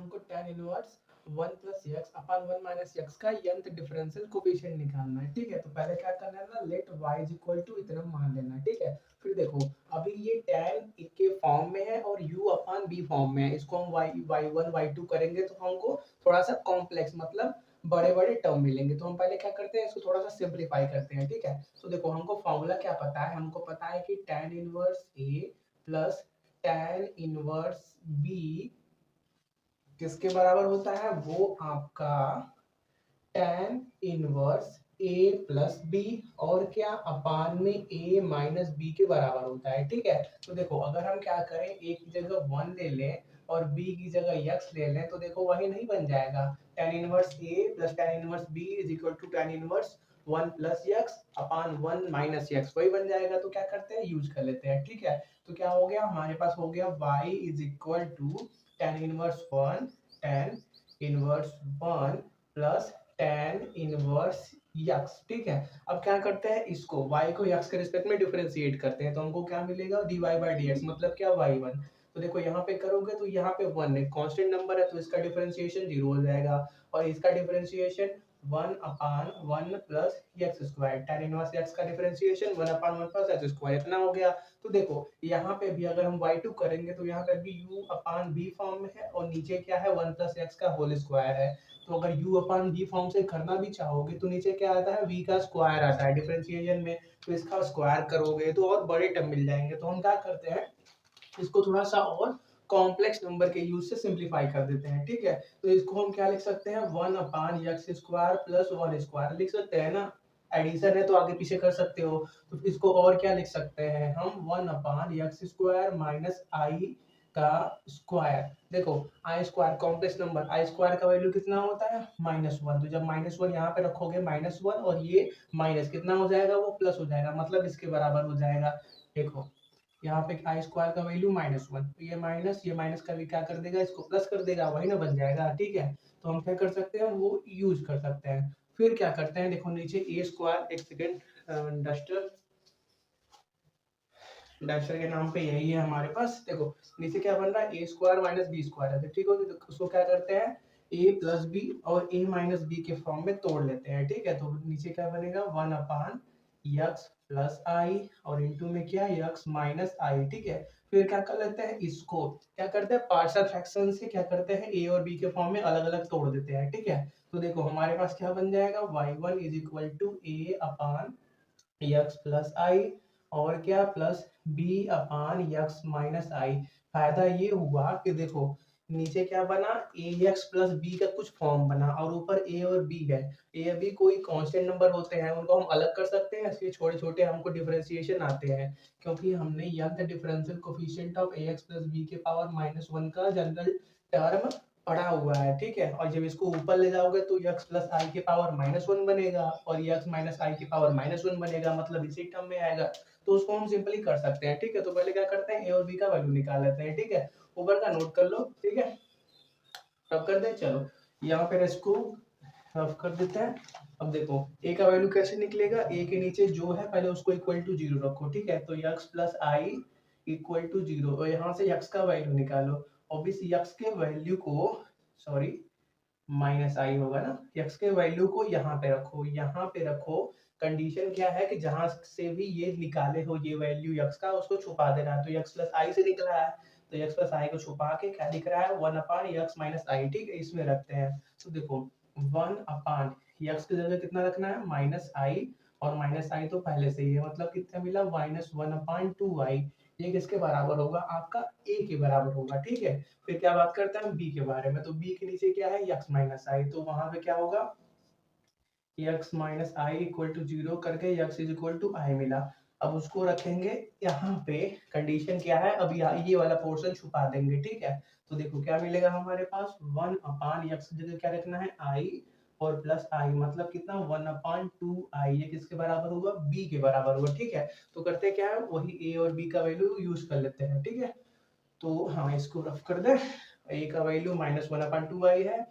हमको tan inverse 1 plus x upon 1 minus x का nth differential coefficient निकालना है। ठीक है, तो पहले क्या करना है ना, let y is equal to इतना मान लेना है। ठीक है, फिर देखो अभी ये tan के फॉर्म में है और u अपान b फॉर्म में है। इसको हम y1 y2 करेंगे तो हमको थोड़ा सा कॉम्प्लेक्स मतलब बड़े बड़े टर्म मिलेंगे। तो हम पहले क्या करते हैं, इसको थोड़ा सा सिंप्लीफाई करते हैं। ठीक है, तो देखो हमको फॉर्मूला क्या पता है, हमको पता है कि tan inverse a plus tan inverse b किसके बराबर होता है, वो आपका tan inverse a plus B और क्या अपान में a माइनस बी के बराबर होता है। ठीक है, तो देखो अगर हम क्या करें, a की जगह 1 ले लें और b की जगह x ले लें तो देखो वही नहीं बन जाएगा। tan inverse a plus tan inverse b is equal to tan inverse 1 plus x upon 1 minus X, वही बन जाएगा। तो क्या करते हैं, यूज कर लेते हैं। ठीक है, तो क्या हो गया, हमारे पास हो गया y is equal to tan inverse 1 tan inverse 1 plus tan inverse X. ठीक है, अब क्या करते हैं, इसको y को यक्स के रिस्पेक्ट में डिफरेंशिएट करते हैं तो हमको क्या मिलेगा, dy बाई डी एक्स मतलब क्या, y1। तो देखो यहाँ पे करोगे तो यहाँ पे 1 है, कांस्टेंट नंबर है तो इसका डिफरेंशिएशन 0 हो जाएगा और इसका डिफरेंशिएशन 1 अपान 1 plus X square. tan inverse x का डिफरेंशिएशन 1 अपान 1 प्लस एक्स स्क्वायर इतना हो गया। तो देखो यहाँ पे भी अगर हम y2 करेंगे तो यहाँ पे भी u अपान b फॉर्म में है और नीचे क्या है, 1 प्लस एक्स का होल स्क्वायर है। तो अगर u अपान v फॉर्म से करना भी चाहोगे तो नीचे क्या आता है, v का स्क्वायर आता है डिफरेंशिएशन में, तो इसका स्क्वायर करोगे तो और बड़े टर्म मिल जाएंगे। तो हम क्या करते हैं, इसको थोड़ा सा और कॉम्प्लेक्स नंबर के यूज से सिंप्लीफाई कर देते हैं। ठीक है, तो इसको हम क्या लिख सकते हैं, 1 upon x square plus 1 square लिख सकते हैं ना, एडिशन है तो आगे पीछे कर सकते हो। तो इसको और क्या लिख सकते हैं हम, 1 अपान एक्स स्क्वायर माइनस आई का स्क्वायर। देखो आई स्क्वायर कॉम्प्लेक्स नंबर, आई स्क्वायर का वैल्यू कितना होता है, -1। तो जब -1 यहाँ पे रखोगे -1 और ये माइनस कितना हो जाएगा, वो प्लस हो जाएगा, मतलब इसके बराबर हो जाएगा। देखो यहाँ पे आई स्क्वायर का वैल्यू -1, तो ये माइनस का भी क्या कर देगा, इसको प्लस कर देगा, वही ना बन जाएगा। ठीक है, तो हम क्या कर सकते हैं, वो यूज कर सकते हैं। फिर क्या करते हैं, देखो नीचे ए स्क्वायर, एक सेकेंड, डस्टर डस्टर के नाम पे यही है हमारे पास। देखो नीचे क्या बन रहा है, ए स्क्वायर माइनस बी स्क्वायर है, तो ठीक हो, तो उसको क्या करते हैं, ए प्लस बी और ए माइनस बी के फॉर्म में तोड़ लेते हैं। ठीक है, तो नीचे क्या बनेगा, 1 अपान यक्स प्लस आई और इनटू में क्या, यक्स माइनस आई। ठीक है, फिर क्या कर लेते हैं, इसको क्या करते हैं, पार्शियल फ्रैक्शन से क्या करते हैं, ए और बी के फॉर्म में अलग अलग तोड़ देते हैं। ठीक है, तो देखो हमारे पास क्या बन जाएगा, y1 is equal to A upon x plus i और क्या plus B upon x minus i. फायदा ये हुआ कि देखो नीचे क्या बना, ए एक्स प्लस बी का कुछ फॉर्म बना और ऊपर ए और बी है। ए और बी कोई कांस्टेंट नंबर होते हैं, उनको हम अलग कर सकते हैं, इसलिए छोटे छोटे हमको डिफरेंशिएशन आते हैं क्योंकि हमने nth differential coefficient of A X plus B के पावर -1 का जनरल टर्म पड़ा हुआ है। ठीक है, और जब इसको ऊपर ले जाओगे तो x प्लस आई के पावर -1 बनेगा और x माइनस आई के पावर -1 बनेगा, मतलब इसी टर्म में आएगा। तो उसको हम सिंपली कर सकते हैं। ठीक है, तो पहले क्या करते हैं, ए और बी का वैल्यू निकाल लेते हैं। ठीक है, ऊपर का नोट कर लो। ठीक है, रब कर दे, चलो यहाँ पे इसको रफ कर देते हैं। अब देखो a का वैल्यू कैसे निकलेगा, a के नीचे जो है पहले उसको इक्वल टू 0 रखो। ठीक है, तो x plus I equal to 0 और यहाँ से x का वैल्यू निकालो। ऑब्वियसली x के वैल्यू को, सॉरी माइनस आई होगा ना, x के वैल्यू को यहाँ पे रखो, यहाँ पे रखो। कंडीशन क्या है कि जहां से भी ये निकाले हो ये वैल्यू x का, उसको छुपा देना है। तो x प्लस आई से निकला है तो x प्लस आई को छुपा के क्या दिख रहा है, 1 अपान x माइनस आई। ठीक है, इसमें रखते हैं। तो देखो 1 अपान x की जगह कितना रखना है, माइनस आई, और माइनस आई तो पहले से ही है, मतलब कितना मिला, -1 अपान 2i। ये किसके बराबर होगा, आपका a के बराबर होगा। ठीक है, फिर क्या बात करते हैं हम b के बारे में, तो b के नीचे क्या है, x माइनस आई, तो वहां पे क्या होगा, x minus I equal to 0 करके x is equal to I मिला। अब उसको रखेंगे यहाँ पे, कंडीशन क्या है, अब ये वाला पोर्शन छुपा देंगे। ठीक है, तो देखो क्या मिलेगा हमारे पास, 1 अपान x की जगह क्या रखना है, i और प्लस आई, मतलब कितना, 1 अपान 2i। ये किसके बराबर होगा, b के बराबर होगा। ठीक है, तो करते क्या है, वही a और b का वैल्यू यूज कर लेते हैं। ठीक है, तो हाँ इसको रफ कर दे, a का वैल्यू -1 अपान 2i है,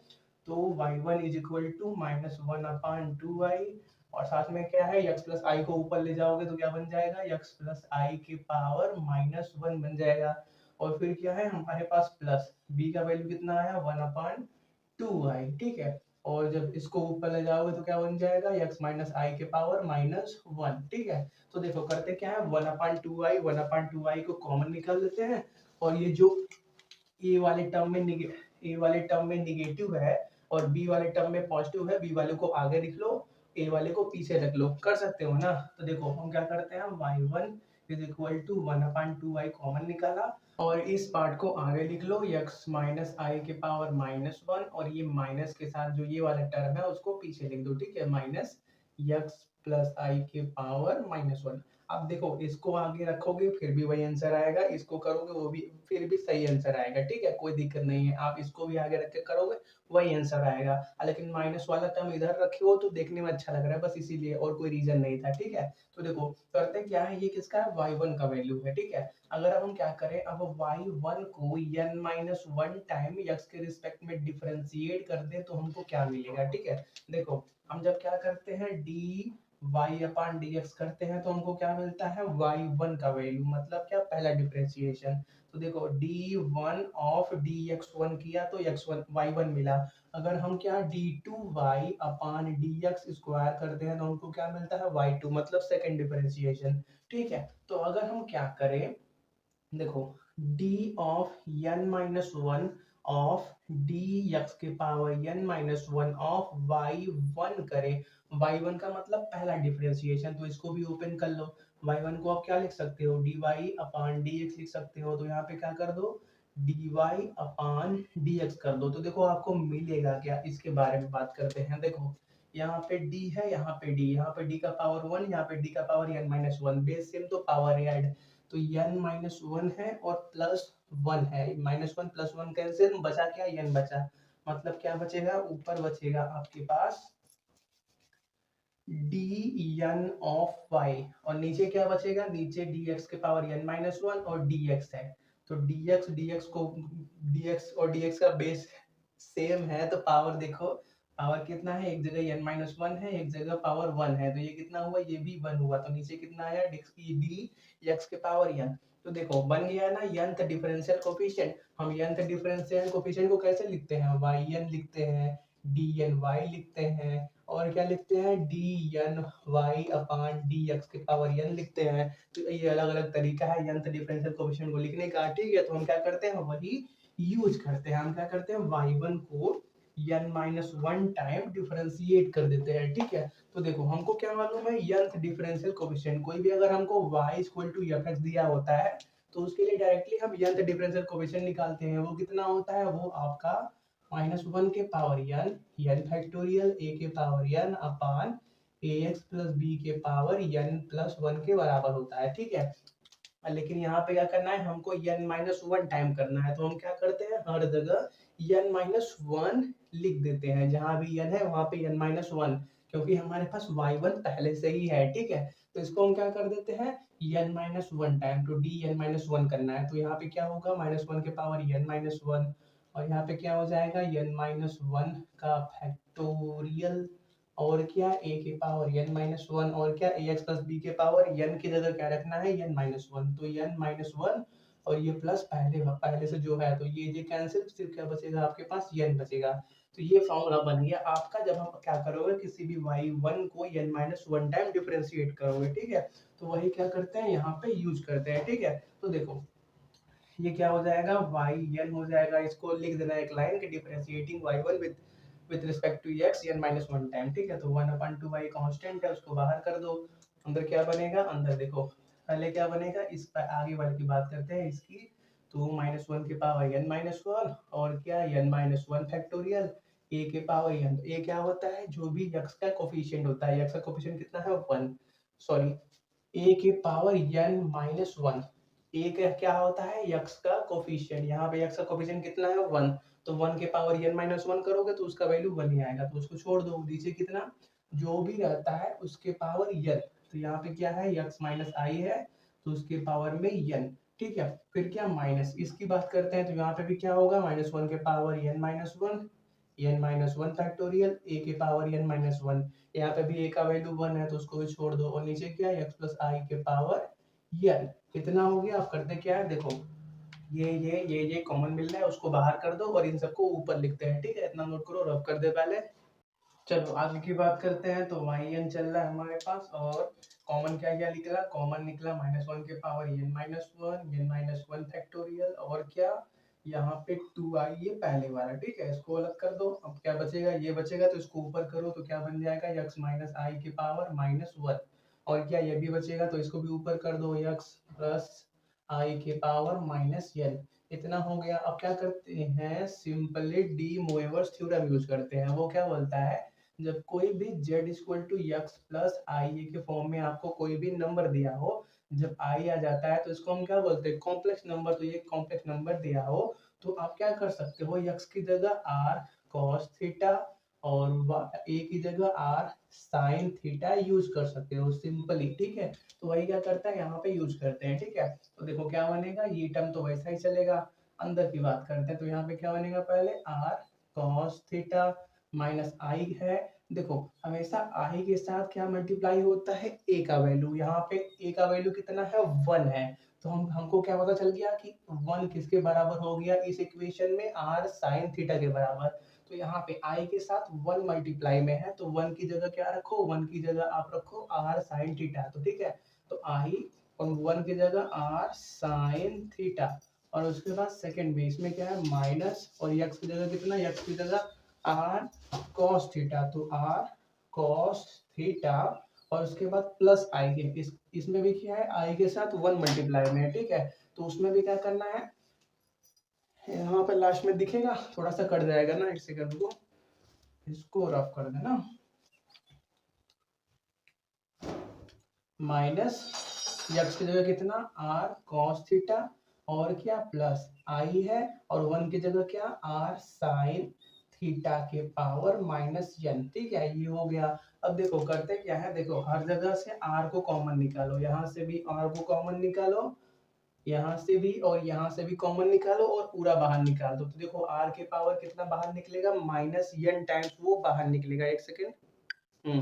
तो y1 is equal to -1 upon 2i, और साथ में क्या है, x प्लस आई को ऊपर ले जाओगे तो क्या बन जाएगा, x प्लस आई के पावर -1 बन जाएगा। और फिर क्या है हमारे पास प्लस b का वैल्यू कितना आया 1/2i, ठीक है। और जब इसको ऊपर ले जाओगे तो क्या बन जाएगा x माइनस आई के पावर -1, ठीक है। तो देखो करते क्या है 1/2i को कॉमन निकाल लेते हैं, और ये जो ए वाले टर्म में निगेटिव है और बी वाले टर्म में पॉजिटिव है, बी वाले को आगे लिख लो, ए वाले को पीछे रख लो, कर सकते हो ना। तो देखो हम क्या करते हैं y1 is equal to 1/2i common निकाला, और इस पार्ट को आगे लिख लो x माइनस आई के पावर -1, और ये माइनस के साथ जो ये वाला टर्म है उसको पीछे लिख दो, ठीक है, माइनस x प्लस आई के पावर -1। अब देखो इसको आगे रखोगे फिर भी वही आंसर आएगा, इसको करोगे वो भी फिर भी सही आंसर आएगा, ठीक है, कोई दिक्कत नहीं है। आप इसको भी आगे रख के करोगे वही आंसर आएगा, लेकिन माइनस वाला टर्म इधर रखे हो तो देखने में अच्छा लग रहा है, बस इसीलिए, और कोई रीजन नहीं था, ठीक है। तो देखो करते क्या है, ये किसका है y1 का वैल्यू है, ठीक है। अगर अब हम क्या करें, अब y1 को n-1 टाइम x के रिस्पेक्ट में डिफरेंशिएट कर दे तो हमको क्या मिलेगा, ठीक है। देखो हम जब क्या करते हैं dy/dx करते हैं तो हमको क्या मिलता है y1 का वैल्यू, मतलब क्या पहला डिफरेंशिएशन। तो देखो d1 ऑफ dx1 किया तो x1 y1 मिला। अगर हम क्या d2y/dx स्क्वायर करते हैं तो हमको क्या मिलता है y2, मतलब सेकंड डिफरेंशिएशन, ठीक है। तो अगर हम क्या करें, देखो d of n-1 of dx के पावर n-1 ऑफ y1 करें, y1 का मतलब पहला डिफरेंशिएशन, तो इसको भी ओपन कर लो। y1 को आप क्या लिख सकते हो dy/dx लिख सकते हो, तो यहाँ पे क्या कर दो dy/dx कर दो। तो देखो आपको मिलेगा क्या, इसके बारे में बात करते हैं। देखो यहाँ पे d है, यहाँ पे d, यहाँ पे d का पावर 1, यहाँ पे d का पावर n-1, बेस सेम तो पावर ऐड, तो n-1 है और +1 है, -1 +1 कैंसिल, बचा क्या n बचा, मतलब क्या बचेगा, ऊपर बचेगा आपके पास dn ऑफ y, और नीचे क्या बचेगा, नीचे dx के पावर n-1 और dx है, तो dx और dx का बेस सेम है, तो पावर देखो पावर कितना है, एक जगह n-1 है, एक जगह पावर 1 है, तो ये कितना हुआ, ये भी 1 हुआ, तो नीचे कितना आया dx के पावर n। तो देखो बन गया ना nth डिफरेंशियल कोफिशिएंट। हम nth डिफरेंशियल कोफिशिएंट को कैसे लिखते हैं, yn लिखते हैं, dny लिखते हैं, और क्या लिखते हैं dny/dx के पावर n लिखते हैं। तो ये अलग अलग तरीका है nth डिफरेंशियल कोफिशिएंट को लिखने का, ठीक है। तो हम क्या करते हैं वही यूज करते हैं, हम क्या करते हैं y1 को n-1 टाइम डिफरेंशिएट कर देते हैं, ठीक है। तो देखो हमको क्या मालूम है nth डिफरेंशियल कोफिशिएंट, कोई भी अगर हमको y = fx दिया होता है तो उसके लिए डायरेक्टली हम nth डिफरेंशियल कोफिशिएंट निकालते हैं, वो कितना होता है, वो आपका -1 के पावर n फैक्टोरियल a के पावर n अपान ax प्लस b के पावर n+1 के बराबर होता है, ठीक है। लेकिन यहाँ पे क्या करना है, हमको n-1 टाइम करना है, तो हम क्या करते हैं हर जगह n-1 लिख देते हैं, जहां भी n है वहां पे n-1, क्योंकि हमारे पास y1 पहले से ही है, ठीक है। तो इसको हम क्या कर देते हैं n-1 टाइम, तो dn-1 करना है, तो यहाँ पे क्या होगा -1 के पावर n-1, और यहाँ पे क्या हो जाएगा n-1 का फैक्टोरियल, और क्या a के पावर n-1, और क्या ax प्लस b के पावर n की जगह क्या रखना है n-1, तो n-1 और ये प्लस पहले से जो है, तो ये कैंसिल, सिर्फ क्या बचेगा आपके पास n बचेगा। तो ये फॉर्मूला बन गया आपका, जब हम क्या करोगे किसी भी y1 को n-1 टाइम डिफरेंशिएट करोगे, ठीक है। तो वही क्या करते हैं यहाँ पे यूज करते हैं, ठीक है। तो देखो ये क्या हो जाएगा yn हो जाएगा, इसको लिख देना एक लाइन के differentiating y1 with respect to x n-1 time, ठीक है। तो 1/2y कांस्टेंट है, उसको बाहर कर दो, अंदर क्या बनेगा, अंदर देखो पहले क्या बनेगा, इस पर आगे वाले की बात करते हैं इसकी, तो -1 के पावर n-1 और क्या n-1 फैक्टोरियल a के पावर n, तो a क्या होता है, जो भी x का कोफिशिएंट होता है, x का कोफिशिएंट कितना है 1, सॉरी a के पावर n-1, a का क्या होता है x का कोफिशिएंट, यहाँ पे x का कोफिशिएंट कितना है 1, तो 1 के पावर n-1 करोगे तो उसका वैल्यू 1 ही आएगा, तो उसको छोड़ दो, नीचे कितना जो भी रहता है उसके पावर n, तो यहाँ पे क्या है x माइनस आई है, तो उसके पावर में n, ठीक है। फिर क्या माइनस इसकी बात करते हैं, तो यहाँ पे भी क्या होगा -1 के पावर n-1 फैक्टोरियल a के पावर n-1, यहाँ पे भी a का वैल्यू 1 है तो उसको भी छोड़ दो, और नीचे क्या है x प्लस आई के पावर n, कितना हो गया, आप करते क्या है देखो ये कॉमन मिल रहा है, उसको बाहर कर दो और इन सबको ऊपर लिखते हैं, ठीक है। इतना नोट करो, रब कर दे पहले। चलो आगे की बात करते हैं। तो वाई एन चल रहा है हमारे पास, और कॉमन क्या क्या निकला, कॉमन निकला -1 के पावर n-1 फैक्टोरियल, और क्या यहाँ पे 2i, ये पहले वाला, ठीक है। इसको अलग कर दो। अब क्या बचेगा, ये बचेगा, तो इसको ऊपर करो तो क्या बन जाएगा, x माइनस आई के पावर -1, और क्या ये भी बचेगा, तो इसको भी ऊपर कर दो, x प्लस आई के पावर -n। इतना हो गया। अब क्या करते हैं, सिंपली डी मोएवर्स थ्योरम यूज करते हैं। वो क्या बोलता है, जब कोई भी z equal to x plus i के फॉर्म में आपको कोई भी नंबर दिया हो, जब आई आ जाता है तो इसको हम क्या बोलते हैं, कॉम्प्लेक्स नंबर। तो ये कॉम्प्लेक्स नंबर दिया हो तो आप क्या कर सकते हो, यक्स की जगह r cos थीटा और ए की जगह r sin थीटा यूज कर सकते हो सिंपली, ठीक है। तो वही क्या करता है, यहाँ पे यूज करते हैं, ठीक है। तो देखो क्या बनेगा, ये टर्म तो वैसा ही चलेगा। अंदर की बात करते हैं, तो यहाँ पे क्या बनेगा, पहले r cos थीटा माइनस आई है। देखो हमेशा आई के साथ क्या मल्टीप्लाई होता है, ए का वैल्यू। यहाँ पे ए का वैल्यू कितना है, 1 है। तो हमको क्या पता चल गया कि 1 किसके बराबर हो गया इस इक्वेशन में, r sin थीटा के बराबर। तो यहाँ पे i के साथ 1 मल्टीप्लाई में है, तो 1 की जगह क्या रखो, 1 की जगह आप रखो r sin थीटा। तो ठीक है, तो i और 1 की जगह r sin थीटा, और उसके बाद सेकंड में इसमें क्या है, माइनस, और x की जगह कितना, x की जगह r cos थीटा। तो r cos थीटा, और उसके बाद प्लस आई के इसमें भी क्या है, आई के साथ 1 मल्टीप्लाई में है, ठीक है। तो उसमें भी क्या करना है, यहाँ पे लास्ट में दिखेगा, थोड़ा सा कट जाएगा ना, एक सेकंड को इसको रफ कर देना, माइनस यक्स की जगह कितना, r cos थीटा, और क्या प्लस आई है, और 1 की जगह क्या, r sin थीटा के पावर -n, ठीक है। ये हो गया। अब देखो करते क्या है, देखो हर जगह से r को कॉमन निकालो, यहाँ से भी r को कॉमन निकालो, यहाँ से भी और यहाँ से भी कॉमन निकालो, और पूरा बाहर निकाल दो। तो देखो r के पावर कितना बाहर निकलेगा, -n टाइम्स वो बाहर निकलेगा। एक सेकेंड,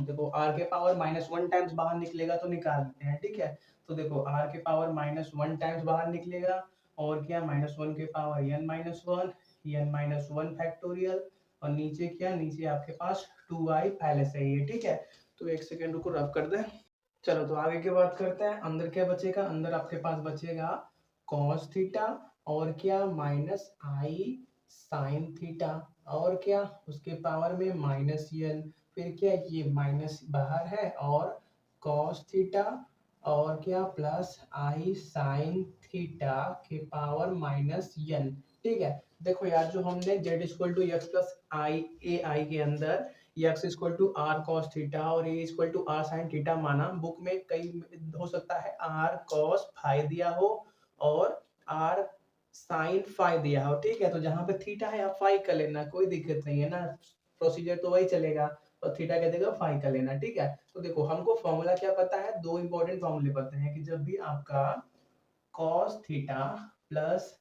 देखो r के पावर -1 टाइम्स बाहर निकलेगा, तो निकाल लेते हैं, ठीक है। तो देखो r के पावर -1 टाइम्स बाहर निकलेगा, और क्या -1 के पावर n-1 फैक्टोरियल, और नीचे क्या, नीचे आपके पास 2i पहले से ही है, ठीक है। तो एक सेकेंड रुको, रब कर दे। चलो तो आगे की बात करते हैं। अंदर क्या बचेगा, अंदर आपके पास बचेगा cos थीटा, और क्या माइनस आई sin थीटा, और क्या उसके पावर में -n, फिर क्या ये माइनस बाहर है, और cos थीटा, और क्या प्लस आई sin थीटा के पावर -n, ठीक है। देखो यार, जो हमने z equal to x plus I A i के अंदर x equal to are cos theta और a equal to are sine theta माना, बुक में कई हो सकता है आर कॉस फाई दिया हो और आर साइन फाई दिया हो, ठीक है। तो जहां पे थीटा है आप फाई कर लेना, कोई दिक्कत नहीं है ना, प्रोसीजर तो वही चलेगा, और थीटा क्या देगा, फाई कर लेना, ठीक है। तो देखो हमको फॉर्मूला क्या पता है, दो इंपॉर्टेंट फॉर्मूले पता है, कि जब भी आपका cos theta plus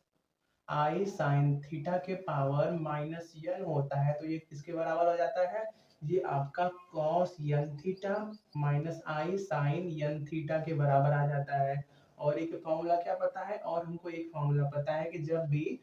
i sine theta के पावर -n होता है, तो ये किसके बराबर हो जाता है, ये आपका cos n theta minus i sine n theta के बराबर आ जाता है। और एक फॉर्मूला क्या पता है, और हमको एक फॉर्मूला पता है कि जब भी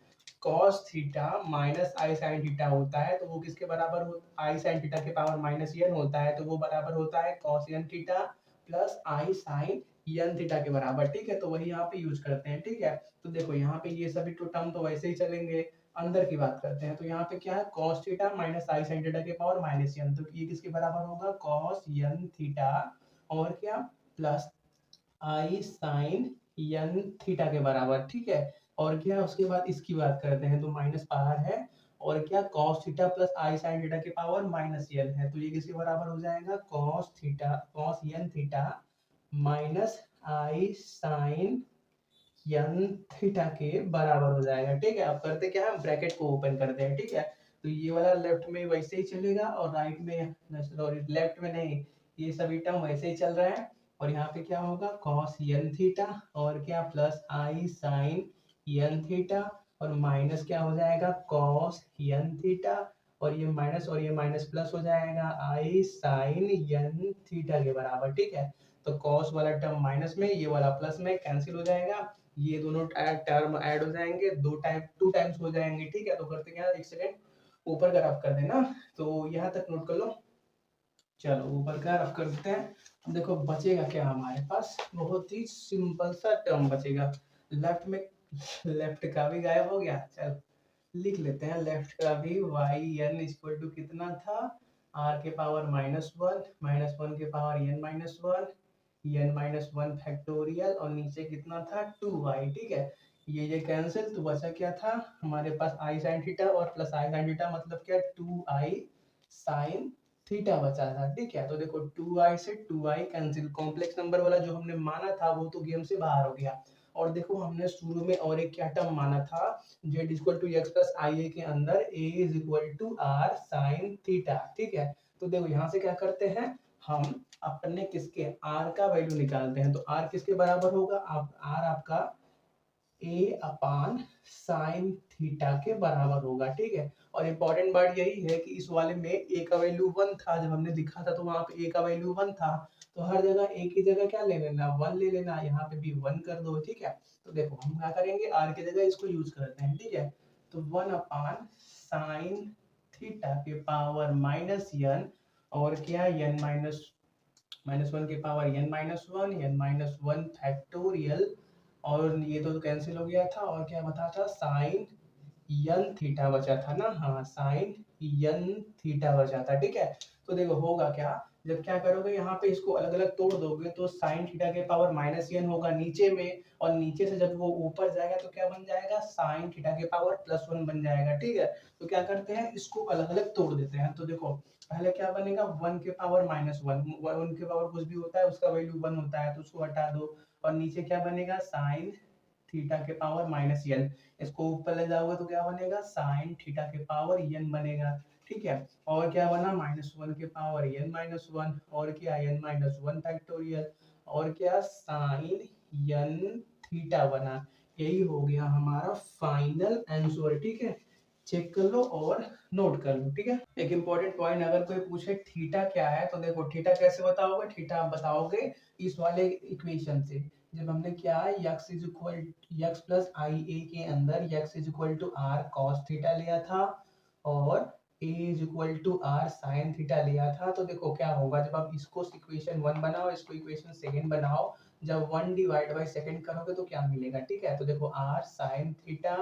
cos theta minus i sine theta होता है, तो वो किसके बराबर होता है, आई साइन थीटा के पावर -n होता है, तो वो बराबर होता है cos n theta plus i sine n theta के बराबर, ठीक है। तो वही यहाँ पे यूज करते हैं, ठीक है। तो देखो यहाँ पे ये सभी टर्म तो वैसे ही चलेंगे। अंदर की बात करते हैं, तो यहाँ पे क्या है, cos थीटा माइनस आई sin थीटा के पावर -n, तो ये किसके बराबर होगा, cos n थीटा, और क्या plus i sin n theta के बराबर, ठीक है। और क्या उसके बाद इसकी बात करते हैं, तो माइनस बाहर है, और क्या cos theta plus i sin theta के पावर -n है, तो ये किसके बराबर हो जाएगा, cos n थीटा माइनस आई sin n थीटा के बराबर हो जाएगा, ठीक है। अब करते क्या है, ब्रैकेट को ओपन करते हैं, ठीक है। तो ये वाला लेफ्ट में वैसे ही चलेगा, और राइट में, सॉरी लेफ्ट में नहीं, ये सभी टर्म वैसे ही चल रहा है। और यहाँ पे क्या होगा, cos n थीटा, और क्या plus i sin n theta, और माइनस क्या हो जाएगा, cos n थीटा, और ये माइनस प्लस हो जाएगा आई sin n थीटा के बराबर, ठीक है। तो cos वाला टर्म माइनस में, ये वाला प्लस में कैंसिल हो जाएगा, ये दोनों टर्म ऐड हो जाएंगे, टू टाइम्स हो जाएंगे, ठीक है। तो करते क्या, एक सेकेंड ऊपर का रफ कर देना, तो यहाँ तक नोट कर लो। चलो ऊपर का रफ कर देते हैं। देखो बचेगा क्या हमारे पास, बहुत ही सिंपल सा टर्म बचेगा। लेफ्ट में लेफ्ट का भी गायब हो गया। चल लिख लेते हैं लेफ्ट का भी, वाई एन इक्वल टू कितना था, आर के पावर -1 के power N minus one factorial, और नीचे कितना था 2y, ठीक है। ये कैंसिल, तो बचा क्या था हमारे पास आई साइन थीटा, और प्लस आई साइन थीटा मतलब क्या 2i साइन थीटा बचा था, ठीक है। तो देखो 2i से 2i कैंसिल, कॉम्प्लेक्स नंबर वाला जो हमने माना था वो तो गेम से बाहर हो गया। और देखो हमने शुरू में और एक क्या टर्म माना था, z equal to x plus I A के अंदर a is equal to are sine theta, ठीक है। तो देखो यहाँ से क्या करते हैं, हम अपने किसके r का वैल्यू निकालते हैं। तो r किसके बराबर होगा, r आपका a अपान साइन थीटा के बराबर होगा, ठीक है। और इम्पोर्टेंट बात यही है कि इस वाले में a का वैल्यू 1 था, जब हमने दिखा था तो वहां पे a का वैल्यू 1 था, तो हर जगह a की जगह क्या ले लेना, 1 ले लेना, यहाँ पे भी 1 कर दो, ठीक है। तो देखो हम क्या करेंगे, r की जगह इसको यूज करते हैं, ठीक है। तो 1 अपान साइन थीटा के पावर -n, और क्या n -1 के पावर n-1 फैक्टोरियल, और ये तो कैंसिल हो गया था, और क्या बता था, साइन यन थीटा बचा था ना, हाँ साइन यन थीटा बचा था, ठीक है। तो देखो होगा क्या, जब क्या करोगे यहाँ पे इसको अलग अलग तोड़ दोगे, तो साइन थीटा के पावर -n होगा नीचे में, और नीचे से जब वो ऊपर जाएगा तो क्या बन जाएगा, साइन थीटा के पावर +1 बन जाएगा, ठीक है। तो क्या करते हैं, इसको अलग अलग तोड़ देते हैं। तो देखो पहले क्या बनेगा, 1 के पावर -1, 1 के पावर कुछ भी होता है उसका वैल्यू 1 होता है, तो उसको हटा दो, और नीचे क्या बनेगा, साइन थीटा के पावर -n, इसको ऊपर ले जाओगे तो क्या बनेगा, साइन थीटा के पावर n बनेगा, ठीक है। और क्या बना, -1 के पावर n-1, और क्या n-1 फैक्टोरियल, और क्या साइन n थीटा बना। यही हो गया हमारा फाइनल आंसर, ठीक है। चेक कर लो और नोट कर लो, ठीक है। एक इंपॉर्टेंट पॉइंट, अगर कोई पूछे थीटा क्या है, तो देखो थीटा कैसे बताओगे, थीटा आप बताओगे इस वाले इक्वेशन से, जब हमने क्या है x प्लस आई ए के अंदर x is equal to are cos theta लिया था, और a is equal to are sine theta लिया था। तो देखो क्या होगा, जब आप इसको इक्वेशन 1 बनाओ, इसको इक्वेशन सेकंड बनाओ, जब 1 डिवाइड बाई सेकंड करोगे तो क्या मिलेगा, ठीक है। तो देखो r sine theta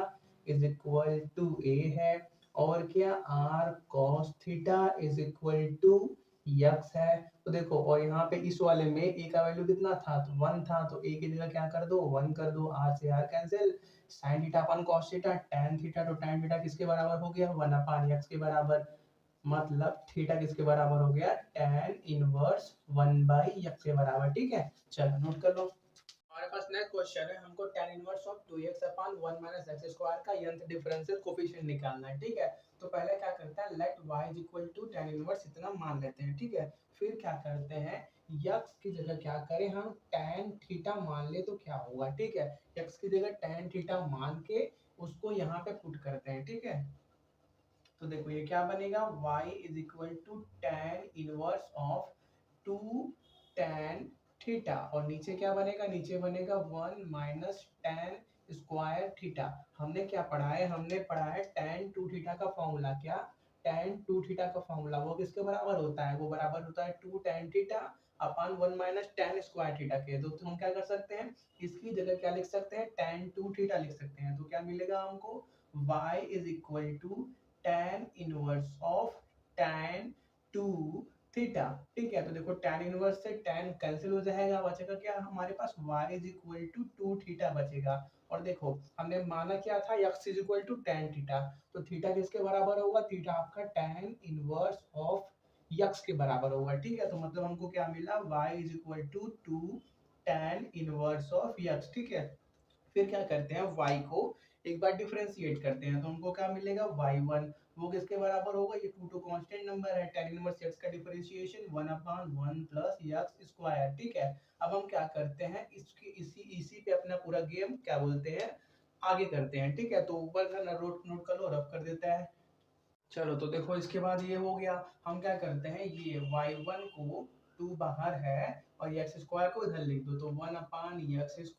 is equal to a है, और क्या r cos theta is equal to x है। तो देखो, और यहाँ पे इस वाले में a का वैल्यू कितना था, तो 1 था, तो a की जगह क्या कर दो, 1 कर दो, r से r cancel, sin theta upon cos theta, tan theta, तो tan थीटा किसके बराबर हो गया, 1 अपान x के बराबर, मतलब थीटा किसके बराबर हो गया, tan इनवर्स 1 बाई x के बराबर, ठीक है। चलो नोट कर लो। हमारे पास नेक्स्ट क्वेश्चन है, हमको tan inverse of 2x upon 1 minus X square का nth डिफरेंशियल कोफिशिएंट निकालना है, ठीक है। तो पहले क्या करते हैं, let y is equal to tan inverse इतना मान लेते हैं, ठीक है। फिर क्या करते हैं, x की जगह क्या करें हम, tan थीटा मान ले तो क्या होगा, ठीक है। x की जगह tan थीटा मान के उसको यहाँ पे पुट करते हैं, ठीक है। तो देखो ये क्या बनेगा, y is equal to tan inverse of 2 tan theta, और नीचे क्या बनेगा, नीचे बनेगा 1 माइनस tan स्क्वायर थीटा। हमने क्या पढ़ा है, हमने पढ़ा है tan 2 थीटा का फॉर्मूला, क्या tan 2 थीटा का फॉर्मूला, वो किसके बराबर होता है, वो बराबर होता है 2 tan theta upon 1 minus tan square theta के। तो हम क्या कर सकते हैं, इसकी जगह क्या लिख सकते हैं, tan 2 थीटा लिख सकते हैं। तो क्या मिलेगा हमको, y is equal to tan inverse of tan 2 theta, ठीक है। तो देखो tan इनवर्स से tan कैंसिल हो जाएगा, बचेगा क्या हमारे पास, y is equal to 2 theta बचेगा। और देखो हमने माना क्या था, x is equal to tan theta, तो थीटा किसके बराबर होगा, थीटा आपका tan इनवर्स ऑफ x के बराबर होगा, ठीक है। तो मतलब हमको क्या मिला, y is equal to 2 tan inverse of x, ठीक है। फिर क्या करते हैं, y को एक बार डिफरेंशिएट करते हैं, तो हमको क्या मिलेगा, y1, वो किसके बराबर होगा, ये 2 कांस्टेंट नंबर है, tan इनवर्स x का डिफरेंशिएशन 1 अपान 1 प्लस x स्क्वायर, ठीक है। अब हम क्या करते हैं, इसकी इसी पे अपना पूरा गेम क्या बोलते हैं, आगे करते हैं, ठीक है। तो ऊपर का नोट कर लो, रफ कर देता है। चलो तो देखो इसके बाद ये हो गया, हम क्या करते हैं, ये y1 को टू बाहर है और एक्स स्क्वायर को इधर लिख दो तो 1/x²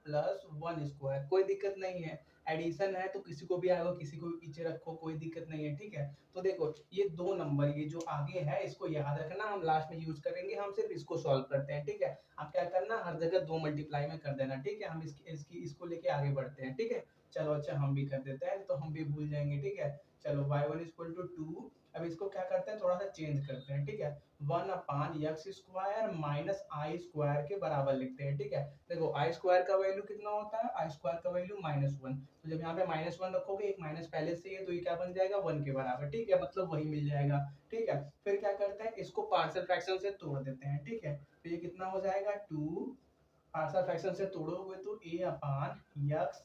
प्लस 1 स्क्वायर, कोई दिक्कत नहीं है। एडिशन है तो किसी को भी आएगा, किसी को भी पीछे रखो, कोई दिक्कत नहीं है, ठीक है। तो देखो ये 2 नंबर, ये जो आगे है इसको याद रखना, हम लास्ट में यूज करेंगे, हम सिर्फ इसको सॉल्व करते हैं, ठीक है। आप क्या करना, हर जगह 2 मल्टीप्लाई में कर देना, ठीक है। हम इसको लेके आगे बढ़ते हैं, ठीक है। चलो अच्छा हम भी कर देते हैं, तो हम भी भूल जाएंगे, ठीक है। चलो y1 = 2। अब इसको क्या करते हैं, थोड़ा सा चेंज करते हैं, ठीक है। 1/x² माइनस आई स्क्वायर के बराबर लिखते हैं, ठीक है। देखो आई स्क्वायर का वैल्यू कितना होता है, आई स्क्वायर का वैल्यू -1, तो जब यहाँ पे -1 रखोगे, एक माइनस पहले से है तो ये क्या बन जाएगा 1 के बराबर, ठीक है, मतलब वही मिल जाएगा, ठीक है। फिर क्या करते हैं, इसको पार्शियल फ्रैक्शन से तोड़ देते हैं, ठीक है। तो ये कितना हो जाएगा 2, पार्शियल फ्रैक्शन से तोड़ोगे तो a/x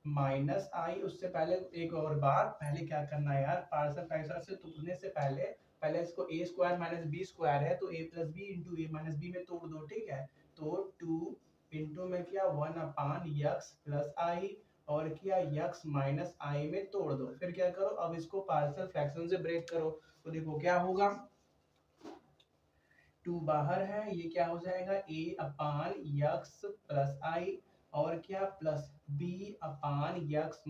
माइनस आई। उससे पहले एक और बार, पहले क्या करना है यार, पार्शियल फ्रैक्शन से तोड़ने से पहले पहले इसको a² माइनस b² है तो a plus B into a minus B में तोड़ दो, ठीक है। तो 2 इंटू में किया 1/x प्लस आई और किया x माइनस आई में तोड़ दो। फिर क्या करो, अब इसको पार्शियल फ्रैक्शन से ब्रेक करो, तो देखो क्या होगा, 2 बाहर है, ये क्या हो जाएगा a/x प्लस आई और क्या प्लस b/x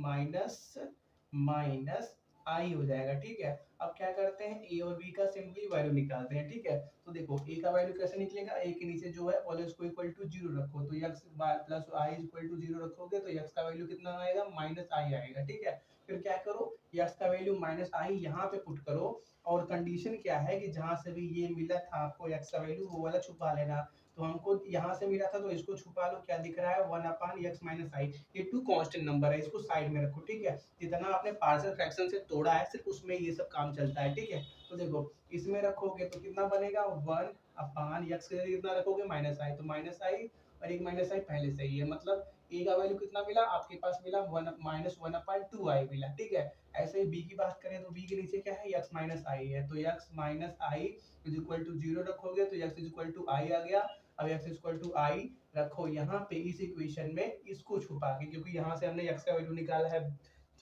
माइनस आई हो जाएगा, ठीक है। अब क्या करते हैं, a और b का सिंपली वैल्यू निकालते हैं, ठीक है। तो देखो a का वैल्यू कैसे निकलेगा, a के नीचे जो है और इसको इक्वल टू 0 रखो, तो x plus I equal to 0 रखोगे तो x का वैल्यू कितना आएगा, -i आएगा, ठीक है। फिर क्या करो, x का वैल्यू -i यहाँ पे पुट करो, और कंडीशन क्या है कि जहां से भी ये मिला था आपको x का वैल्यू, वो वाला छुपा लेना। तो हमको यहाँ से मिला था तो इसको छुपा लो, क्या दिख रहा है 1/x माइनस आई। ये 2 कांस्टेंट नंबर है, इसको साइड में रखो, ठीक है। जितना आपने पार्शियल फ्रैक्शन से तोड़ा है सिर्फ उसमें ये सब काम चलता है, ठीक है। तो देखो इसमें रखोगे तो कितना बनेगा 1/x के जगह कितना रखोगे -i, तो -i और एक -i पहले से ही है, मतलब a का वैल्यू कितना मिला आपके पास, मिला 1/2i मिला, ठीक है। ऐसे ही b की बात करें तो b के नीचे क्या है, x माइनस आई है, तो x minus I is equal to 0 रखोगे तो x is equal to I आ गया। अब x is equal to I रखो यहाँ पे इस इक्वेशन में, इसको छुपा के, क्योंकि यहाँ से हमने x का वैल्यू निकाला है।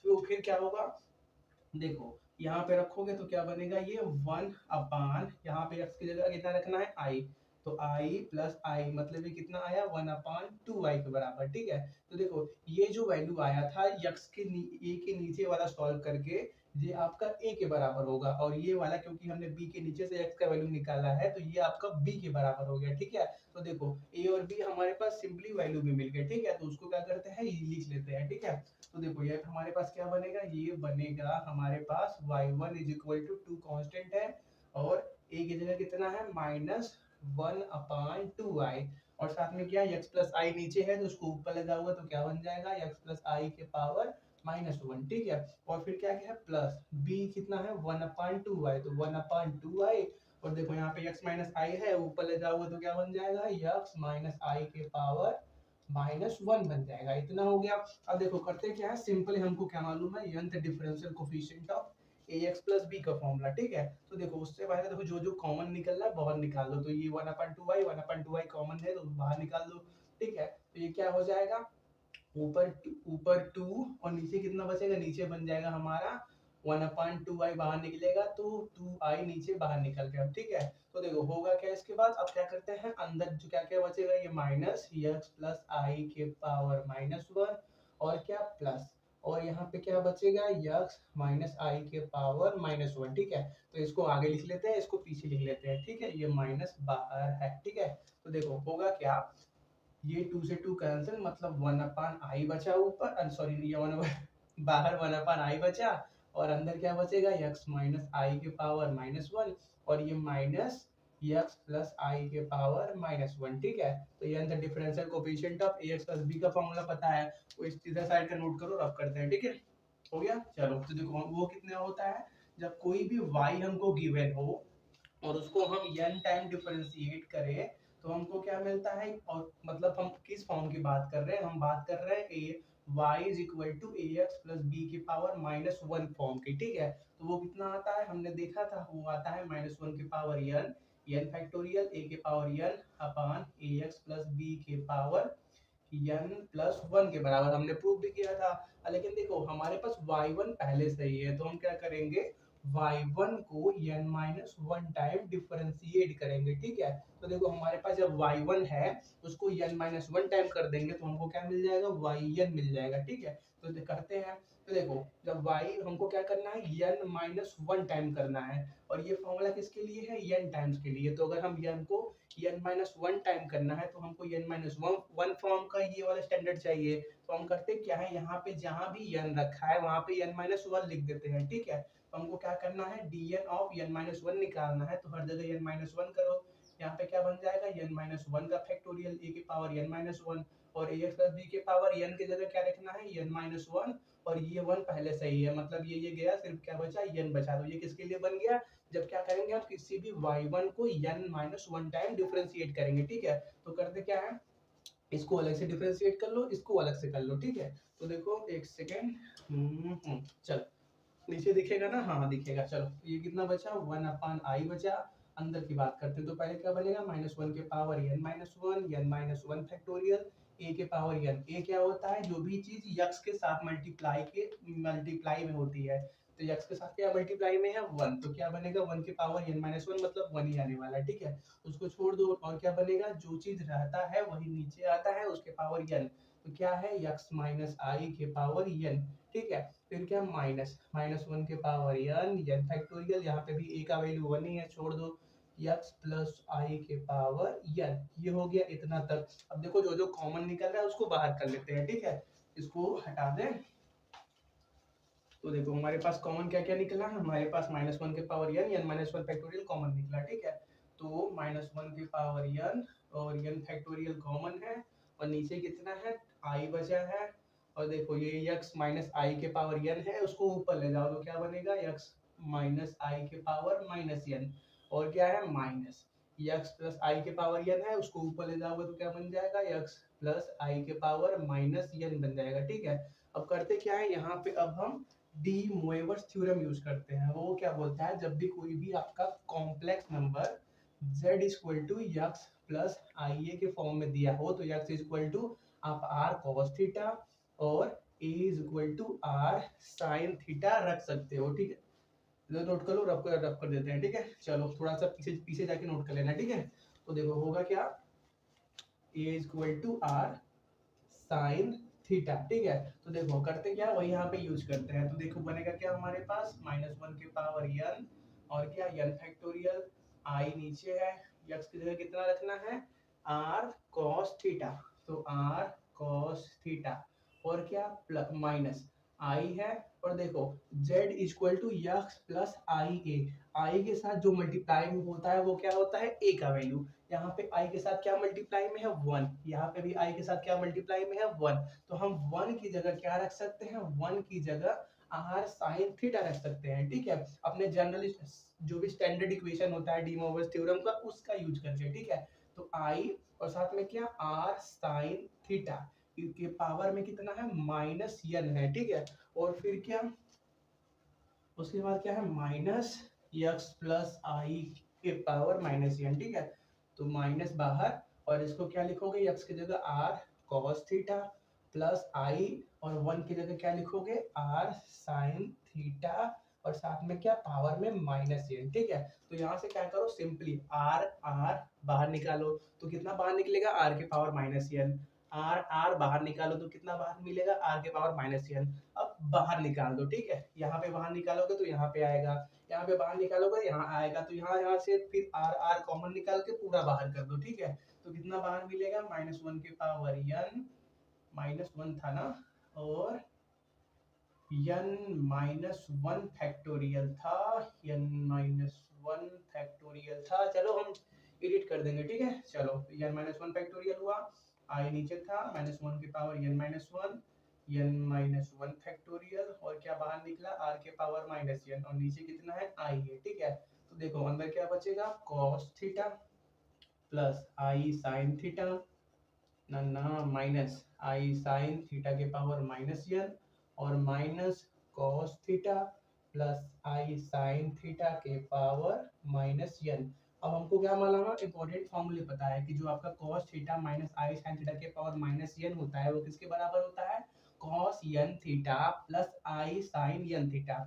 तो फिर क्या होगा, देखो यहाँ पे रखोगे तो क्या बनेगा, ये 1 यहाँ पे x की जगह कितना रखना है i, तो i प्लस आई मतलब ये कितना आया 1/2i के बराबर, ठीक है। तो देखो ये जो वैल्यू आया था x के a के नीचे वाला सॉल्व करके, ये आपका a के बराबर होगा, और ये वाला क्योंकि हमने b के नीचे से x का वैल्यू निकाला है तो ये आपका b के बराबर हो गया, ठीक है। तो देखो a और b हमारे पास सिंपली वैल्यू भी मिल गए, ठीक है। तो उसको क्या करते हैं, ये लिख लेते हैं, ठीक है। तो देखो ये हमारे पास क्या बनेगा, ये बनेगा हमारे पास y1 is equal to 2 constant है और a की जगह कितना है -1/2i, और साथ में क्या x प्लस आई नीचे है तो उसको ऊपर लगा हुआ तो क्या बन जाएगा x प्लस आई के पावर -1, ठीक है। और फिर क्या क्या है प्लस b कितना है 1/2i, तो 1/2i, और देखो यहाँ पे x माइनस आई है, ऊपर ले जाओगे तो क्या बन जाएगा x माइनस आई के पावर -1 बन जाएगा, इतना हो गया। अब देखो करते क्या है, सिंपली हमको क्या मालूम है, nth differential coefficient of ax plus b का फॉर्मूला, ठीक है। तो देखो उससे पहले देखो जो जो कॉमन निकल रहा है बाहर निकाल दो, तो ये 1/2i कॉमन है तो बाहर निकाल दो, ठीक है। तो ये क्या हो जाएगा, ऊपर 2 और नीचे कितना बचेगा, नीचे बन जाएगा हमारा 1/2i, बाहर निकलेगा तो 2i नीचे बाहर निकल गया, ठीक है। तो देखो होगा क्या इसके बाद, अब क्या करते हैं, अंदर जो क्या क्या बचेगा, ये माइनस x प्लस आई के पावर -1 और क्या प्लस, और यहाँ पे क्या बचेगा x माइनस आई के पावर -1, ठीक है। तो इसको आगे लिख लेते हैं, इसको पीछे लिख लेते हैं, ठीक है। ये माइनस बाहर है, ठीक है। तो देखो होगा क्या, ये 2 से 2 कैंसिल, मतलब 1/i बचा ऊपर, सॉरी ये 1 बाहर 1/i बचा, और अंदर क्या बचेगा x माइनस आई के पावर -1 और ये माइनस x प्लस आई के पावर -1, ठीक है। तो ये अंदर differential coefficient of ax plus b का फॉर्मूला पता है, तो इस सीधा साइड का नोट करो, रब करते हैं, ठीक है। हो गया, चलो तो देखो वो कितने होता है, जब कोई भी y हमको गिवन हो और उसको हम n टाइम डिफरेंशिएट करें तो हमको क्या मिलता है, और मतलब हम किस फॉर्म की बात कर रहे हैं, हम बात कर रहे हैं y is equal to ax plus b की पावर -1 फॉर्म की, ठीक है। तो वो कितना आता है, हमने देखा था, वो आता है -1 की पावर n फैक्टोरियल a के पावर n अपान ax प्लस b के पावर n प्लस 1 के बराबर, हमने प्रूव भी किया था। लेकिन देखो हमारे पास y1 पहले से ही है तो हम क्या करेंगे, y1 को n-1 टाइम डिफरेंशिएट करेंगे, ठीक है। तो देखो हमारे पास जब y1 है उसको n-1 टाइम कर देंगे तो हमको क्या मिल जाएगा, yn मिल जाएगा, ठीक है। तो करते हैं, तो देखो जब y हमको क्या करना है, n-1 टाइम करना है, और ये फॉर्मूला किसके लिए है, n टाइम्स के लिए। तो अगर हम n को n-1 टाइम करना है तो हमको n-1 फॉर्म का ये वाला स्टैंडर्ड चाहिए। तो हम करते क्या है, यहाँ पे जहां भी n रखा है वहां पे n-1 लिख देते हैं, ठीक है। तो हमको क्या करना है, dn ऑफ n-1 निकालना है, तो हर जगह n-1 करो। यहाँ पे क्या बन जाएगा, n-1 का फैक्टोरियल a की पावर n-1, और ax प्लस b के पावर n की जगह क्या रखना है, n-1, और ये 1 पहले से ही है, मतलब ये गया, सिर्फ क्या बचा, n बचा। तो ये किसके लिए बन गया, जब क्या करेंगे हम किसी भी y1 को n-1 टाइम डिफरेंशिएट करेंगे, ठीक है। तो करते क्या है, इसको अलग से डिफरेंशिएट कर लो, इसको अलग से कर लो, ठीक है। तो देखो एक सेकेंड, चलो नीचे दिखेगा ना, हाँ दिखेगा। चलो ये कितना बचा, 1/i बचा। अंदर की बात करते हैं तो पहले क्या बनेगा, -1 के पावर n-1 फैक्टोरियल a के पावर n। a क्या होता है, जो भी चीज यक्स के साथ मल्टीप्लाई में होती है, तो यक्स के साथ क्या मल्टीप्लाई में है, 1, तो क्या बनेगा, 1 के पावर n-1 मतलब 1 ही आने वाला है, ठीक है। उसको छोड़ दो, और क्या बनेगा, जो चीज रहता है वही नीचे आता है, उसके पावर n। तो क्या है, यक्स माइनस आई के पावर n, ठीक है। फिर क्या, -1 के पावर n फैक्टोरियल, यहाँ पे भी a का वैल्यू 1 ही है, छोड़ दो, x प्लस आई के पावर n। ये हो गया इतना तक। अब देखो जो जो कॉमन निकल रहा है उसको बाहर कर लेते हैं, ठीक है। इसको हटा दें, तो देखो हमारे पास कॉमन क्या क्या निकला है, हमारे पास -1 के पावर n फैक्टोरियल कॉमन निकला, ठीक है। तो -1 के पावर n और n फैक्टोरियल कॉमन है, और नीचे कितना है, i बचा है। और देखो ये x माइनस आई के पावर n है, उसको ऊपर ले जाओ तो क्या बनेगा, x माइनस आई के पावर -n, और क्या है, माइनस x प्लस आई के पावर n है, उसको ऊपर ले जाओगे तो क्या बन जाएगा, x प्लस आई के पावर -n बन जाएगा, ठीक है। अब करते क्या है, यहाँ पे अब हम डी मोएवर्स थ्योरम यूज करते हैं। वो क्या बोलता है, जब भी कोई भी आपका complex number z equal to x plus I A के फॉर्म में दिया हो, तो यक्स इक्वल टू आप r cos थीटा और a is equal to r sin theta रख सकते हो, ठीक है। इधर नोट कर लो, रफ कर देते हैं, ठीक है। चलो थोड़ा सा पीछे पीछे जाके नोट कर लेना, ठीक है। तो देखो होगा क्या, a equal to r sin theta, ठीक है। तो देखो करते क्या, वही यहाँ पे यूज करते हैं। तो देखो बनेगा क्या हमारे पास, -1 के पावर n, और क्या n फैक्टोरियल, i नीचे है, x की जगह कितना रखना है, r cos थीटा, तो r cos थीटा, और क्या प्लस माइनस i है, और देखो z equal to x plus I A, i के साथ जो मल्टीप्लाई में होता है वो क्या होता है, a का वैल्यू। यहाँ पे i के साथ क्या मल्टीप्लाई में है, 1, यहाँ पे भी i के साथ क्या मल्टीप्लाई में है, 1। तो हम 1 की जगह क्या रख सकते हैं, 1 की जगह r sin थीटा रख सकते हैं, ठीक है। अपने जनरल जो भी स्टैंडर्ड इक्वेशन होता है डी मोइरस थ्योरम का, उसका यूज करके, ठीक है। तो i और साथ में क्या, r sin थीटा के पावर में कितना है, -n है, ठीक है। और फिर क्या, उसके बाद क्या है, माइनस यक्स प्लस आई के पावर -n, ठीक है। तो माइनस बाहर, और इसको क्या लिखोगे, यक्स की जगह r cos theta plus i, और 1 की जगह क्या लिखोगे, r sin थीटा, और साथ में क्या, पावर में -n, ठीक है। तो यहाँ से क्या करो, सिंपली r बाहर निकालो, तो कितना बाहर निकलेगा, r के पावर -n, r बाहर निकालो तो कितना बाहर मिलेगा, r के पावर -n। अब बाहर निकाल दो, ठीक है। यहाँ पे बाहर निकालोगे तो यहाँ पे आएगा, यहाँ पे बाहर निकालोगे यहाँ आएगा, तो यहाँ से फिर r कॉमन निकाल के पूरा बाहर कर दो, ठीक है। तो कितना बाहर मिलेगा, -1 के पावर n, -1 था ना, और n-1 फैक्टोरियल था, n-1 फैक्टोरियल था। चलो हम एडिट कर देंगे, ठीक है। चलो n-1 फैक्टोरियल हुआ, i नीचे था, -1 के पावर n-1 फैक्टोरियल, और क्या बाहर निकला, r के पावर -n, और नीचे कितना है, i है, ठीक है। तो देखो अंदर क्या बचेगा, cos theta plus i sin theta, ना माइनस i sin थीटा के पावर -n, और minus cos theta plus i sin theta के पावर -n। अब हमको क्या मालूम, इंपॉर्टेंट फॉर्मूले पता है कि जो आपका cos theta minus i sin theta के पावर -n होता है, वो किसके बराबर होता है, cos n theta plus i sin n theta.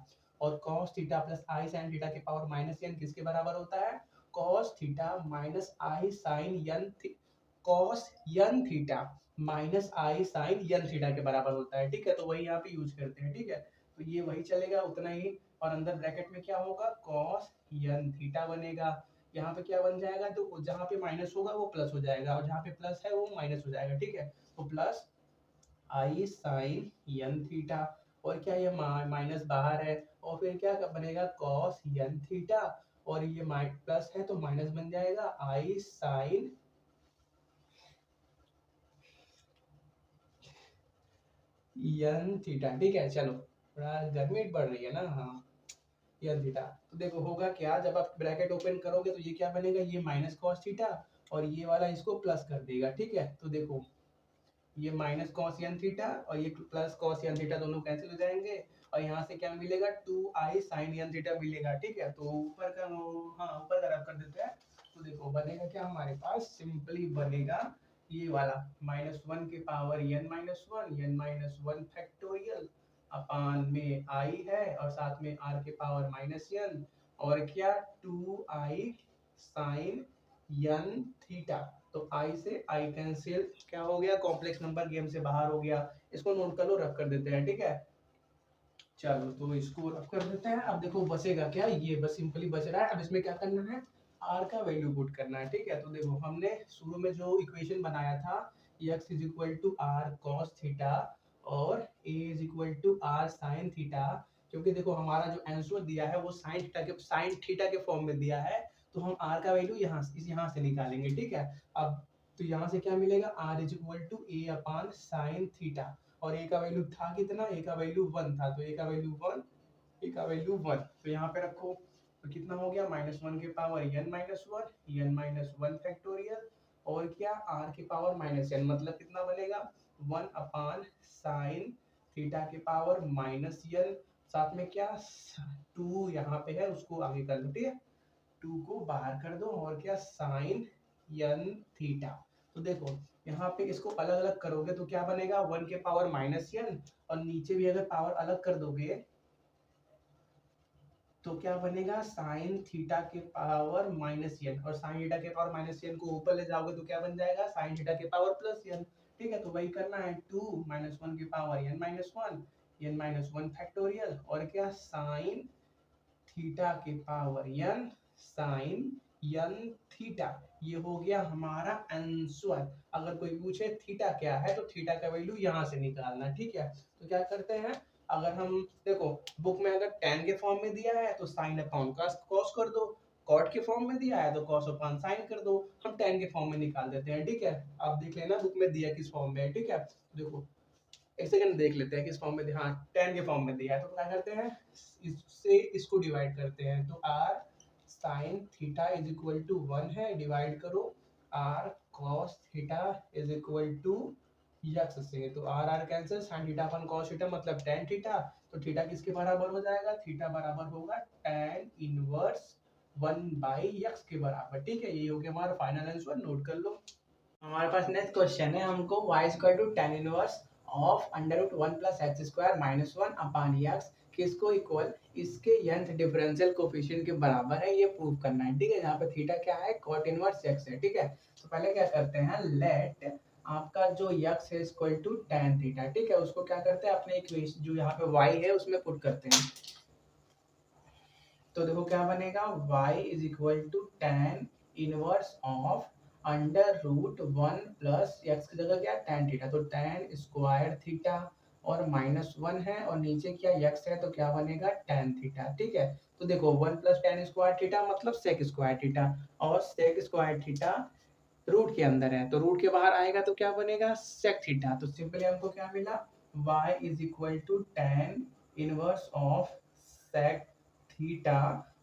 और cos theta plus i sine theta के पावर माइनस एन किसके बराबर होता है? Cos theta minus i sine n, cos n theta minus i sine n theta के बराबर होता है। ठीक है, तो वही यहाँ पे यूज करते हैं। ठीक है, तो ये वही चलेगा उतना ही, और अंदर ब्रैकेट में क्या होगा? कॉस एन थीटा बनेगा। यहाँ पे क्या बन जाएगा? तो जहाँ पे माइनस होगा वो प्लस हो जाएगा, और जहाँ पे प्लस है वो माइनस हो जाएगा। ठीक है, तो plus i sine n theta, और क्या ये माइनस बाहर है, और फिर क्या बनेगा? कॉस एन थीटा, और ये प्लस है तो माइनस बन जाएगा आई साइन एन थीटा। ठीक है, चलो थोड़ा गर्मी बढ़ रही है ना, हाँ, एन थीटा। तो देखो होगा क्या, जब आप ब्रैकेट ओपन करोगे तो ये क्या बनेगा? ये माइनस कॉस थीटा, और ये वाला इसको प्लस कर देगा। ठीक है, तो देखो ये माइनस कॉस एन थीटा और ये प्लस कॉस एन थीटा दोनों कैंसिल हो जाएंगे, और यहाँ से क्या मिलेगा? 2i साइन एन थीटा मिलेगा। ठीक है, तो ऊपर का हाँ ऊपर का रब कर देते हैं। तो देखो बनेगा क्या हमारे पास? सिंपली बनेगा ये वाला -1 के पावर n-1 फैक्टोरियल अपान में i है, और साथ में r के पावर -n, और क्या 2i साइन n थीटा। तो i से i कैंसिल, क्या हो गया? कॉम्प्लेक्स नंबर गेम से बाहर हो गया। इसको नोट कर लो, रख कर देते हैं। ठीक है, चलो तो इसको रख कर देते हैं। अब देखो बचेगा क्या? ये बस सिंपली बच रहा है। अब इसमें क्या करना है? r का वैल्यू पुट करना है। ठीक है, तो देखो हमने शुरू में जो इक्वेशन बनाया था, x is equal to are cos theta और a is equal to are sine theta, क्योंकि देखो हमारा जो आंसर दिया है वो साइन थीटा के फॉर्म में दिया है, तो हम r का वैल्यू यहाँ से निकालेंगे। ठीक है, अब तो यहाँ से क्या मिलेगा? r is equal to A upon sine theta, और ए का वैल्यू था कितना? ए का वैल्यू 1 था, तो ए का वैल्यू 1, ए का वैल्यू 1, तो यहाँ पे रखो। तो कितना हो गया? -1 के पावर n-1 फैक्टोरियल, और क्या r के पावर -n, मतलब कितना बनेगा? 1 अपान साइन थीटा के पावर -n, साथ में क्या 2 यहाँ पे है उसको आगे कर लो। ठीक है, 2 को बाहर कर दो, और क्या साइन n थीटा। तो देखो यहाँ पे इसको अलग अलग करोगे तो क्या बनेगा? 1 के पावर -n, और नीचे भी अगर पावर अलग कर दोगे तो क्या बनेगा? साइन थीटा के पावर -n, और साइन थीटा के पावर -n को ऊपर ले जाओगे तो क्या बन जाएगा? साइन थीटा के पावर +n। ठीक है, तो वही करना है। 2 -1 के पावर n-1 फैक्टोरियल, और क्या साइन थीटा के power n sine n theta. ये हो गया हमारा आंसर। अगर कोई पूछे थीटा क्या है, तो थीटा का वैल्यू यहाँ से निकालना। ठीक है, तो क्या करते हैं? अगर हम देखो बुक में अगर tan के फॉर्म में दिया है तो साइन अपॉन कॉस कर दो, कॉट के फॉर्म में दिया है तो कॉस अपॉन साइन कर दो, हम tan के फॉर्म में निकाल देते हैं। ठीक है, आप देख लेना बुक में दिया किस फॉर्म में है। ठीक है, देखो एक सेकंड देख लेते हैं किस फॉर्म में दिया। हाँ, tan के फॉर्म में दिया है, तो क्या करते हैं? इससे इसको डिवाइड करते हैं, तो r sine theta is equal to 1 है, डिवाइड करो r cos theta is equal to x से, तो r cancel, sine theta upon cos theta मतलब tan थीटा, तो थीटा किसके बराबर हो जाएगा? थीटा बराबर होगा tan इनवर्स 1/x के बराबर। ठीक है, ये हो गया हमारा फाइनल आंसर, नोट कर लो। हमारे पास नेक्स्ट क्वेश्चन है, हमको y equal to tan inverse of under root 1 plus X square minus 1 upon X किसको इक्वल इसके nth डिफरेंशियल कोफिशिएंट के बराबर है, ये प्रूव करना है। ठीक है, यहाँ पे थीटा क्या है? cot इनवर्स x है। ठीक है, तो पहले क्या करते हैं? लेट आपका जो x है इक्वल टू tan थीटा। ठीक है, उसको क्या करते हैं? अपने इक्वेशन जो यहाँ पे y है उसमें पुट करते हैं। तो देखो क्या बनेगा? y is equal to tan inverse of under root 1 plus X की जगह क्या? tan थीटा, तो tan स्क्वायर थीटा, और -1 है और नीचे क्या x है, तो क्या बनेगा? tan theta. ठीक है, तो देखो 1 प्लस tan स्क्वायर थीटा मतलब sec स्क्वायर थीटा, और sec स्क्वायर थीटा रूट के अंदर है, तो रूट के बाहर आएगा तो क्या बनेगा? sec theta. तो सिंपली हमको क्या मिला? y is equal to tan inverse of sec theta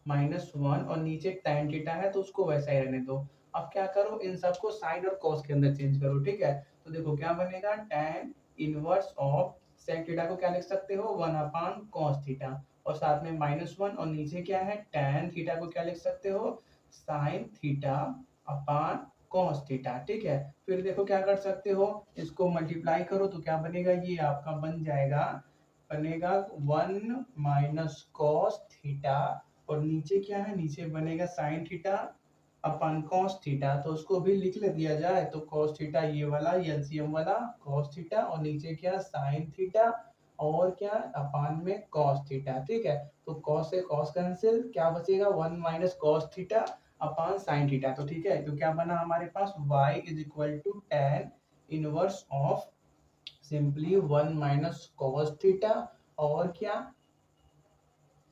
-1, और नीचे tan थीटा है तो उसको वैसा ही रहने दो। अब क्या करो? इन सबको साइन और cos के अंदर चेंज करो। ठीक है, तो देखो क्या बनेगा? tan inverse of sec theta को क्या लिख सकते हो? 1 अपान cos थीटा, और साथ में -1, और नीचे क्या है? tan थीटा को क्या लिख सकते हो? sin theta upon cos theta. ठीक है, फिर देखो क्या कर सकते हो? इसको मल्टीप्लाई करो तो क्या बनेगा? ये आपका बन जाएगा बनेगा 1 माइनस कॉस थीटा, और नीचे क्या है, नीचे बनेगा साइन थीटा अपन कॉस थीटा। तो उसको भी लिख ले दिया जाए तो कॉस थीटा ये वाला एलसीएम वाला कॉस थीटा, और नीचे क्या साइन थीटा, और क्या अपान में कॉस थीटा। ठीक है, तो कॉस से कॉस कैंसिल, क्या बचेगा 1 minus cos theta upon sine theta. तो ठीक है, तो क्या बना हमारे पास y is equal to tan inverse of simply 1 minus cos theta और क्या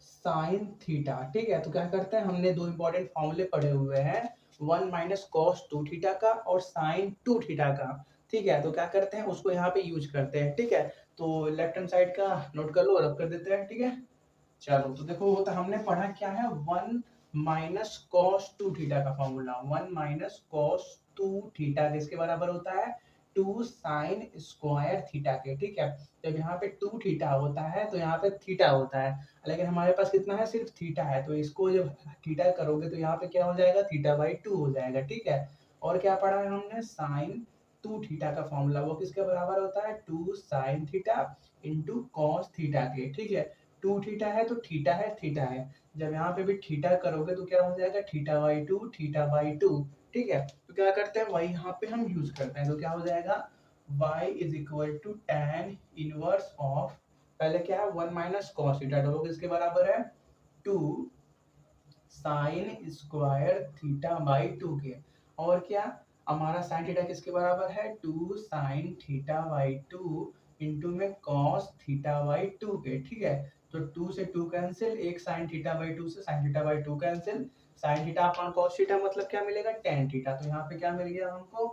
साइन थीटा। ठीक है, तो क्या करते हैं, हमने दो इंपॉर्टेंट फॉर्मूले पढ़े हुए हैं, 1 माइनस कॉस 2 थीटा का और साइन 2 थीटा का। ठीक है, तो क्या करते हैं, उसको यहाँ पे यूज करते हैं। ठीक है, तो लेफ्ट हैंड साइड का नोट कर लो, रब कर देते हैं। ठीक है, चलो तो देखो, तो हमने पढ़ा क्या है, 1 माइनस कॉस 2 थीटा का फॉर्मूला, 1 माइनस कॉस 2 थीटा किसके बराबर होता है, 2 साइन स्क्वायर थीटा के। ठीक है, जब यहाँ पे 2 थीटा होता है तो यहाँ पे थीटा होता है, लेकिन हमारे पास कितना है, सिर्फ थीटा है, तो इसको जब थीटा करोगे तो यहाँ पे क्या हो जाएगा, थीटा बाई 2 हो जाएगा। ठीक है, और क्या पढ़ा है हमने, साइन 2 थीटा का फॉर्मूला, वो किसके बराबर होता है, 2 sine theta into cos theta के। ठीक है, 2 थीटा है तो थीटा है, थीटा है, जब यहाँ पे भी थीटा करोगे तो क्या हो जाएगा, थीटा बाई 2, थीटा बाई 2। ठीक है, तो क्या करते हैं, वही यहाँ पे हम यूज करते हैं, तो क्या हो जाएगा, y is equal to tan inverse of, पहले क्या है 1 माइनस कॉस थीटा, तो वो किसके बराबर है, 2 साइन स्क्वायर थीटा बाई 2 के, और क्या हमारा साइन थीटा किसके बराबर है, 2 साइन थीटा बाई 2 इंटू में कॉस थीटा बाई 2 के। ठीक है, तो 2 से 2 कैंसिल, एक साइन थीटा बाई 2 से sine theta by 2 cancel, sine theta upon cos theta मतलब क्या मिलेगा, tan थीटा। तो यहाँ पे क्या मिल गया हमको,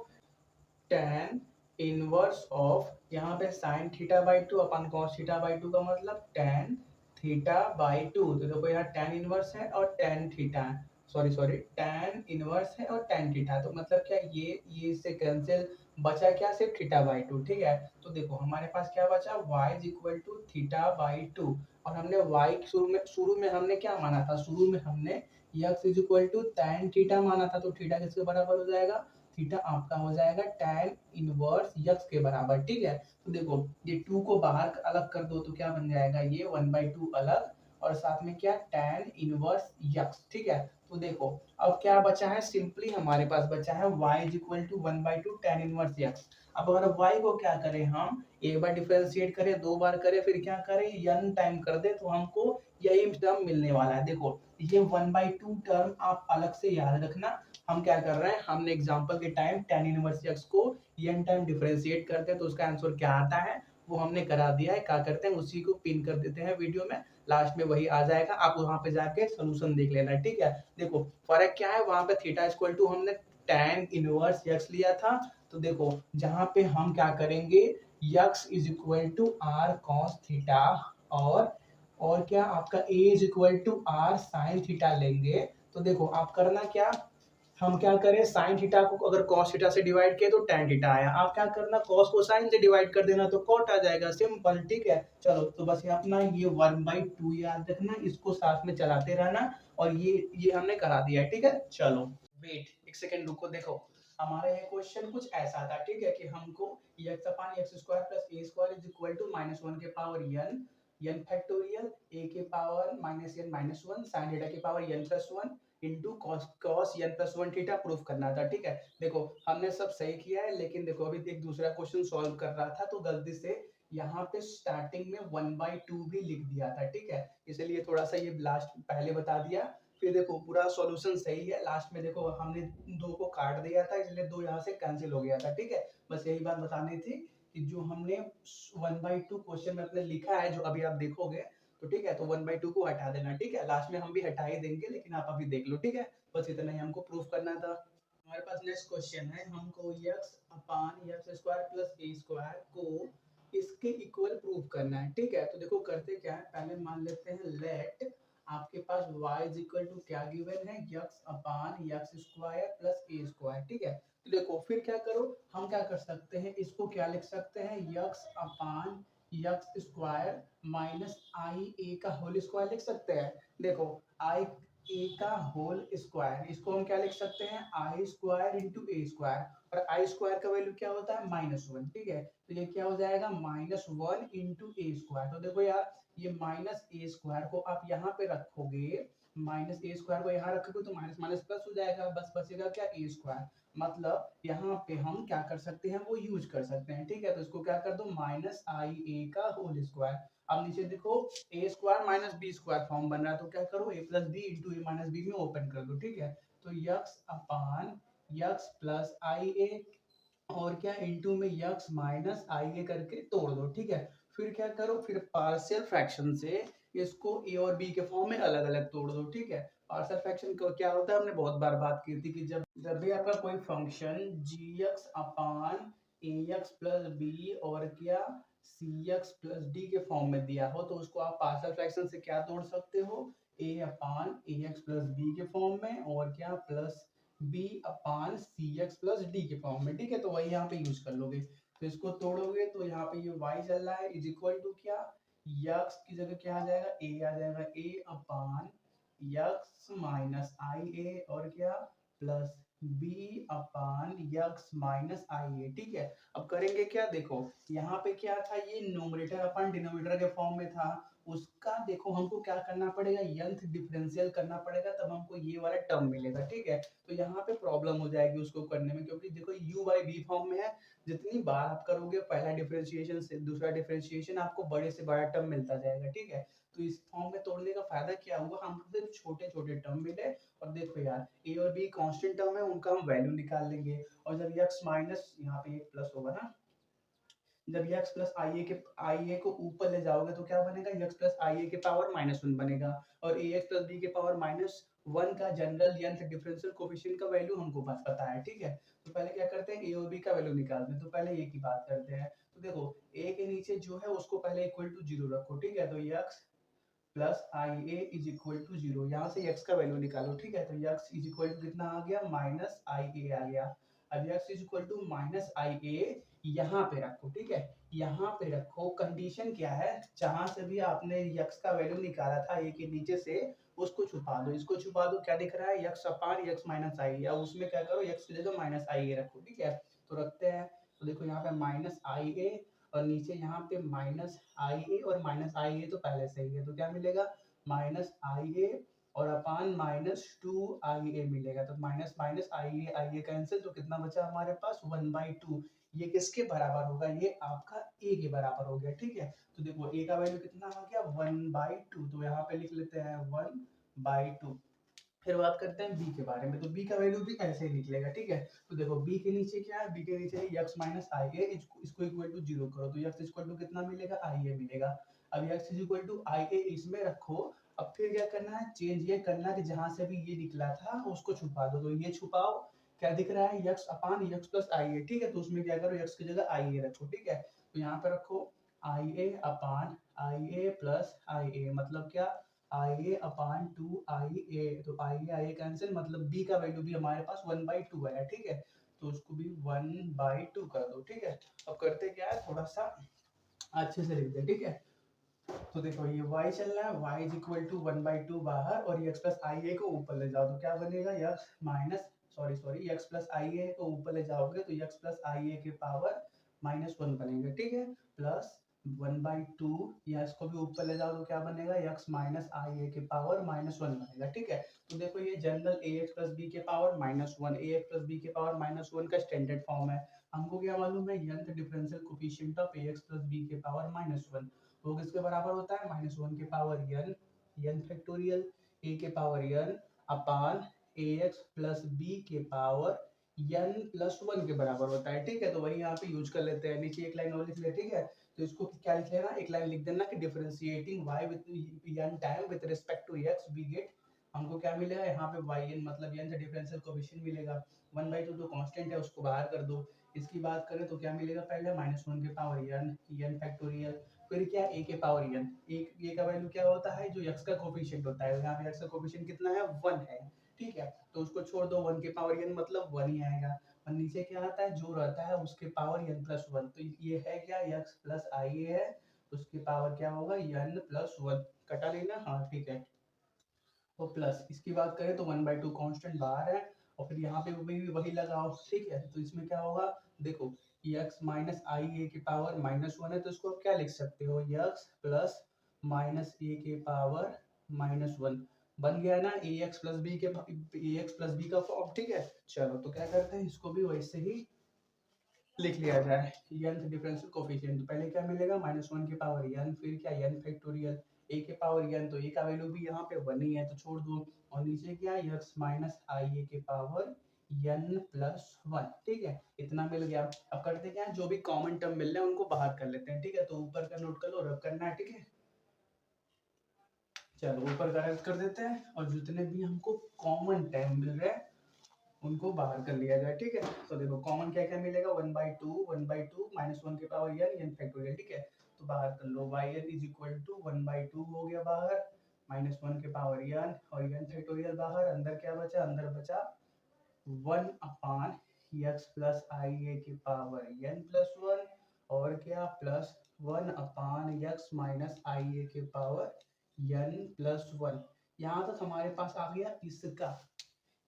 tan इनवर्स ऑफ, यहाँ पे sine theta by 2 upon cos theta by 2 का मतलब tan थीटा बाई 2। तो देखो यहाँ tan इनवर्स है और tan थीटा है, सॉरी सॉरी tan इनवर्स है और tan थीटा, तो मतलब क्या ये इससे कैंसिल, बचा क्या, सिर्फ थीटा बाई 2। ठीक है, तो देखो हमारे पास क्या बचा, y is equal to theta by 2, और हमने y शुरू में हमने क्या माना था, शुरू में हमने x is equal to tan theta माना था, तो थीटा किसके बराबर हो जाएगा, थीटा आपका हो जाएगा tan इनवर्स यक्स के बराबर। ठीक है, तो देखो ये 2 को बाहर अलग कर दो तो क्या बन जाएगा, ये 1/2 अलग, और साथ में क्या tan इनवर्स यक्स। ठीक है, तो देखो अब क्या बचा है, सिंपली हमारे पास बचा है y is equal to 1/2 tan inverse X. अब अगर y को क्या करें, हम एक बार डिफरेंशिएट करें, दो बार करें, फिर क्या करें, n टाइम कर दे, तो हमको यही टर्म मिलने वाला है। देखो ये 1/2 टर्म आप अलग से याद रखना, हम क्या कर रहे हैं, हमने एग्जांपल के टाइम tan इनवर्स x को n टाइम डिफरेंशिएट करते हैं तो उसका आंसर क्या आता है वो हमने करा दिया है। क्या करते हैं, उसी को पिन कर देते हैं वीडियो में, लास्ट में वही आ जाएगा, आप वहां पे जाके सोल्यूशन देख लेना। ठीक है, देखो फर्क क्या है, वहां पे थीटा इक्वल टू हमने tan इनवर्स x लिया था, तो देखो जहां पे हम क्या करेंगे, x is equal to r cos theta, और क्या आपका a is equal to r sin theta लेंगे। तो देखो आप करना क्या, हम क्या करें, साइन थीटा को अगर कॉस थीटा से डिवाइड किए तो tan थीटा आया, आप क्या करना, कॉस को साइन से डिवाइड कर देना तो कॉट आ जाएगा, सिंपल। ठीक है, चलो तो बस ये अपना ये 1/2 याद रखना, इसको साथ में चलाते रहना, और ये हमने करा दिया है। ठीक है, चलो वेट एक सेकंड रुको, देखो हमारा ये क्वेश्चन कुछ ऐसा था। ठीक है, कि हमको x upon x square plus a square is equal to -1 के पावर n फैक्टोरियल a के पावर -n-1 sin थीटा के power n+1 into cos n+1 theta proof करना था। ठीक है, देखो हमने सब सही किया है, लेकिन देखो अभी एक दूसरा क्वेश्चन सॉल्व कर रहा था तो गलती से यहाँ पे स्टार्टिंग में 1/2 भी लिख दिया था। ठीक है, इसलिए थोड़ा सा ये लास्ट पहले बता दिया, फिर देखो पूरा सॉल्यूशन सही है, लास्ट में देखो हमने 2 को काट दिया था, इसलिए 2 यहाँ से कैंसिल हो गया था। ठीक है, बस यही बात बतानी थी कि जो हमने 1/2 क्वेश्चन में अपने लिखा है, जो अभी आप देखोगे, तो ठीक है, तो 1/2 को हटा देना। ठीक है, लास्ट में हम भी हटा ही देंगे, लेकिन आप अभी देख लो। ठीक है, बस इतना ही हमको प्रूफ करना था। हमारे पास नेक्स्ट क्वेश्चन है, हमको x upon x square plus a square को इसके इक्वल प्रूफ करना है। ठीक है, तो देखो करते क्या है, पहले मान लेते हैं लेट आपके पास y इज इक्वल टू क्या गिवन है, x upon x square plus a square. ठीक है, तो देखो फिर क्या करो, हम क्या कर सकते हैं, इसको क्या लिख सकते हैं, x upon x square minus i a का होल स्क्वायर लिख सकते हैं। देखो i ए का होल स्क्वायर, इसको हम क्या लिख सकते हैं, आई स्क्वायर इंटू ए स्क्वायर, और आई स्क्वायर का वैल्यू क्या होता है -1, ठीक है। तो ये क्या हो जाएगा -1 इंटू ए स्क्वायर। तो देखो यार, ये माइनस ए स्क्वायर को आप यहाँ पे रखोगे, माइनस ए स्क्वायर को यहाँ रखोगे तो माइनस माइनस प्लस हो जाएगा, बस बचेगा क्या, ए स्क्वायर। मतलब यहाँ पे हम क्या कर सकते हैं, वो यूज कर सकते हैं, ठीक है। तो इसको क्या कर दो, माइनस आई ए का होल स्क्वायर। अब नीचे देखो, A square minus B square form बन रहा है, तो क्या करो, A plus B into A minus B में ओपन कर दो, ठीक है। तो x upon x plus I A, और क्या इंटू में यक्स माइनस आई ए करके तोड़ दो, ठीक है। फिर क्या करो, फिर पार्शियल फ्रैक्शन से इसको ए और बी के फॉर्म में अलग अलग तोड़ दो, ठीक है। पार्शियल फ्रैक्शन को क्या होता है, हमने बहुत बार बात की थी कि जब जब भी आपका कोई function ji x upon A X plus B और क्या सी एक्स प्लस डी के फॉर्म में दिया हो, तो उसको आप पार्शियल फ्रैक्शन से क्या तोड़ सकते हो, ए अपान ए एक्स प्लस बी के फॉर्म में, और क्या प्लस बी अपान सी एक्स प्लस डी के फॉर्म में, ठीक है। तो वही यहाँ पे यूज कर लोगे। तो इसको तोड़ोगे तो यहाँ पे ये y चल रहा है इज इक्वल टू क्या, यक्स की जगह क्या आ जाएगा, a आ जाएगा, a upon x minus i A, और क्या plus b upon x minus i ए, ठीक है। अब करेंगे क्या, देखो यहाँ पे क्या था, ये नोमरेटर अपन डिनोमिनेटर के फॉर्म में था, उसका देखो हमको क्या करना पड़ेगा, यंथ डिफरेंशियल करना पड़ेगा, तब हमको ये वाला टर्म मिलेगा, ठीक है। तो यहाँ पे प्रॉब्लम हो जाएगी उसको करने में, क्योंकि देखो u बाई v फॉर्म में है, जितनी बार आप करोगे पहला डिफरेंशिएशन से दूसरा डिफरेंशिएशन, आपको बड़े से बड़ा टर्म मिलता जाएगा, ठीक है। तो इस फॉर्म में तोड़ने का फायदा क्या हुआ, हमको सिर्फ छोटे छोटे टर्म मिले, और देखो यार a और b कांस्टेंट टर्म है, उनका हम वैल्यू निकाल लेंगे, और जब x माइनस यहाँ पे एक प्लस होगा ना, जब x प्लस आई ए को ऊपर ले जाओगे तो क्या बनेगा, x प्लस आई ए के पावर -1 बनेगा, और ए एक्स प्लस बी के पावर -1 का जनरल यंथ डिफरेंशियल कोफिशिएंट का वैल्यू हमको बस पता है, ठीक है। तो पहले क्या करते हैं, ए और बी का वैल्यू निकालते हैं, तो पहले ए की बात करते हैं। तो देखो ए के नीचे जो है उसको पहले इक्वल टू 0 रखो, ठीक है। तो x plus I A is equal to 0, यहाँ से x का वैल्यू निकालो, ठीक है। तो x इज इक्वल टू कितना आ गया, माइनस आई ए आ गया। अब x is equal to minus i A यहाँ पे रखो, ठीक है, यहाँ पे रखो। कंडीशन क्या है, जहां से भी आपने x का वैल्यू निकाला था a के नीचे से, उसको छुपा दो, इसको छुपा दो, क्या दिख रहा है, x अपान x माइनस आई, या उसमें क्या करो, x की जगह माइनस आई ए रखो, ठीक है। तो रखते हैं, तो देखो यहाँ पे माइनस आई ए, और नीचे यहाँ पे माइनस आई ए, और माइनस आई ए तो पहले से ही है, तो क्या मिलेगा, माइनस आई ए और अपान -2 आई ए मिलेगा। तो minus minus i A cancel, तो कितना बचा हमारे पास, 1/2। ये किसके बराबर होगा, ये आपका a के बराबर हो गया, ठीक है। तो देखो a का वैल्यू कितना आ गया, 1/2, तो यहाँ पे लिख लेते हैं 1/2। फिर बात करते हैं b के बारे में, तो b का वैल्यू भी ऐसे ही निकलेगा, ठीक है। तो देखो b के नीचे क्या है, b के नीचे है x माइनस आई ए, इसको इक्वल टू 0 करो, तो x इक्वल टू कितना मिलेगा, आई ए मिलेगा। अब x इज इक्वल टू आई ए इसमें रखो। अब फिर क्या करना है, चेंज ये करना कि जहां से भी ये निकला था उसको छुपा दो, तो ये छुपाओ, क्या दिख रहा है, x अपान x प्लस आई ए, ठीक है। तो उसमें क्या करो, x की जगह आई ए रखो, ठीक है। तो यहाँ पे रखो आई ए अपान आई ए प्लस आई ए, मतलब क्या, आई ए अपान 2 आई ए, तो आई ए कैंसिल, मतलब b का वैल्यू भी हमारे पास 1/2 आया, ठीक है। तो उसको भी 1/2 कर दो, ठीक है। अब करते क्या है, थोड़ा सा अच्छे से लिखते हैं, ठीक है। तो देखो ये y चल रहा है, y इज इक्वल टू 1/2 बाहर, और x प्लस आई ए को ऊपर ले जाओ, तो क्या बनेगा, x minus sorry sorry x plus I A को ऊपर ले जाओगे तो x प्लस आई ए के पावर -1 बनेगा, ठीक है, प्लस 1/2, या इसको भी ऊपर ले जाओ तो क्या बनेगा, x माइनस आई ए के पावर -1 बनेगा, ठीक है। तो देखो ये general A X plus B के power -1, A X plus B के पावर -1 का स्टैंडर्ड फॉर्म है। हमको क्या मालूम है, nth differential coefficient of A X plus B के पावर -1, वो किसके बराबर होता है, -1 के पावर n फैक्टोरियल, a के power n upon A X plus B के पावर n+1 के बराबर होता है, ठीक है। तो वही यहाँ पे यूज कर लेते हैं, नीचे एक लाइन और लिख ले, ठीक है। तो इसको क्या लिख लेना, एक लाइन लिख देना कि differentiating y with n time with respect to x we get, हमको क्या मिलेगा यहाँ पे yn मतलब n डिफरेंशियल कोएफिशिएंट मिलेगा, 1/2 जो कांस्टेंट है उसको बाहर कर दो। इसकी बात करें तो क्या मिलेगा, पहले -1 के पावर n फैक्टोरियल, फिर क्या a के पावर n, a का वैल्यू क्या होता है, जो x का कोफिशिएंट होता है, यहाँ पे x का कोफिशिएंट कितना है, 1 है, ठीक है। तो उसको छोड़ दो, 1 के पावर n मतलब 1 ही आएगा, और नीचे क्या आता है, जो रहता है उसके पावर n+1, तो ये है क्या, x प्लस आई है, उसके पावर क्या होगा, n+1, कटा लेना, हाँ ठीक है, और प्लस इसकी बात करें तो 1/2 कांस्टेंट बाहर है, और फिर यहाँ पे वही लगाओ, ठीक है। तो इसमें क्या होगा, देखो x माइनस आई ए की पावर -1 है, तो इसको आप क्या लिख सकते हो, x प्लस माइनस ए के पावर -1 बन गया ना, ax प्लस बी के ax प्लस बी का फॉर्म, ठीक है। चलो तो क्या करते हैं, इसको भी वैसे ही लिख लिया जाए, n डिफरेंशियल कोफिशिएंट। तो पहले क्या मिलेगा, -1 की पावर n, फिर क्या n फैक्टोरियल a के पावर n, तो a का वैल्यू भी यहाँ पे 1 ही है तो छोड़ दो, और नीचे क्या है x माइनस आई ए के पावर n प्लस 1, ठीक है। इतना मिल गया। अब करते क्या है, जो भी कॉमन टर्म मिल रहे हैं उनको बाहर कर लेते हैं, ठीक है। तो ऊपर का नोट कर लो, रब करना है, ठीक है। चलो ऊपर का रब कर देते हैं, और जितने भी हमको कॉमन टर्म मिल रहे हैं उनको बाहर कर लिया जाए, ठीक है। तो देखो कॉमन क्या क्या मिलेगा, 1/2 -1 के पावर n फैक्टोरियल, ठीक है। तो बाहर कर लो, yn इज इक्वल टू 1/2 हो गया बाहर, -1 के पावर n, और n फैक्टोरियल बाहर, अंदर क्या बचा, अंदर बचा 1 अपान x प्लस आई ए की पावर n प्लस 1, और क्या plus 1 upon x minus i A के पावर n प्लस 1। यहाँ तक हमारे पास आ गया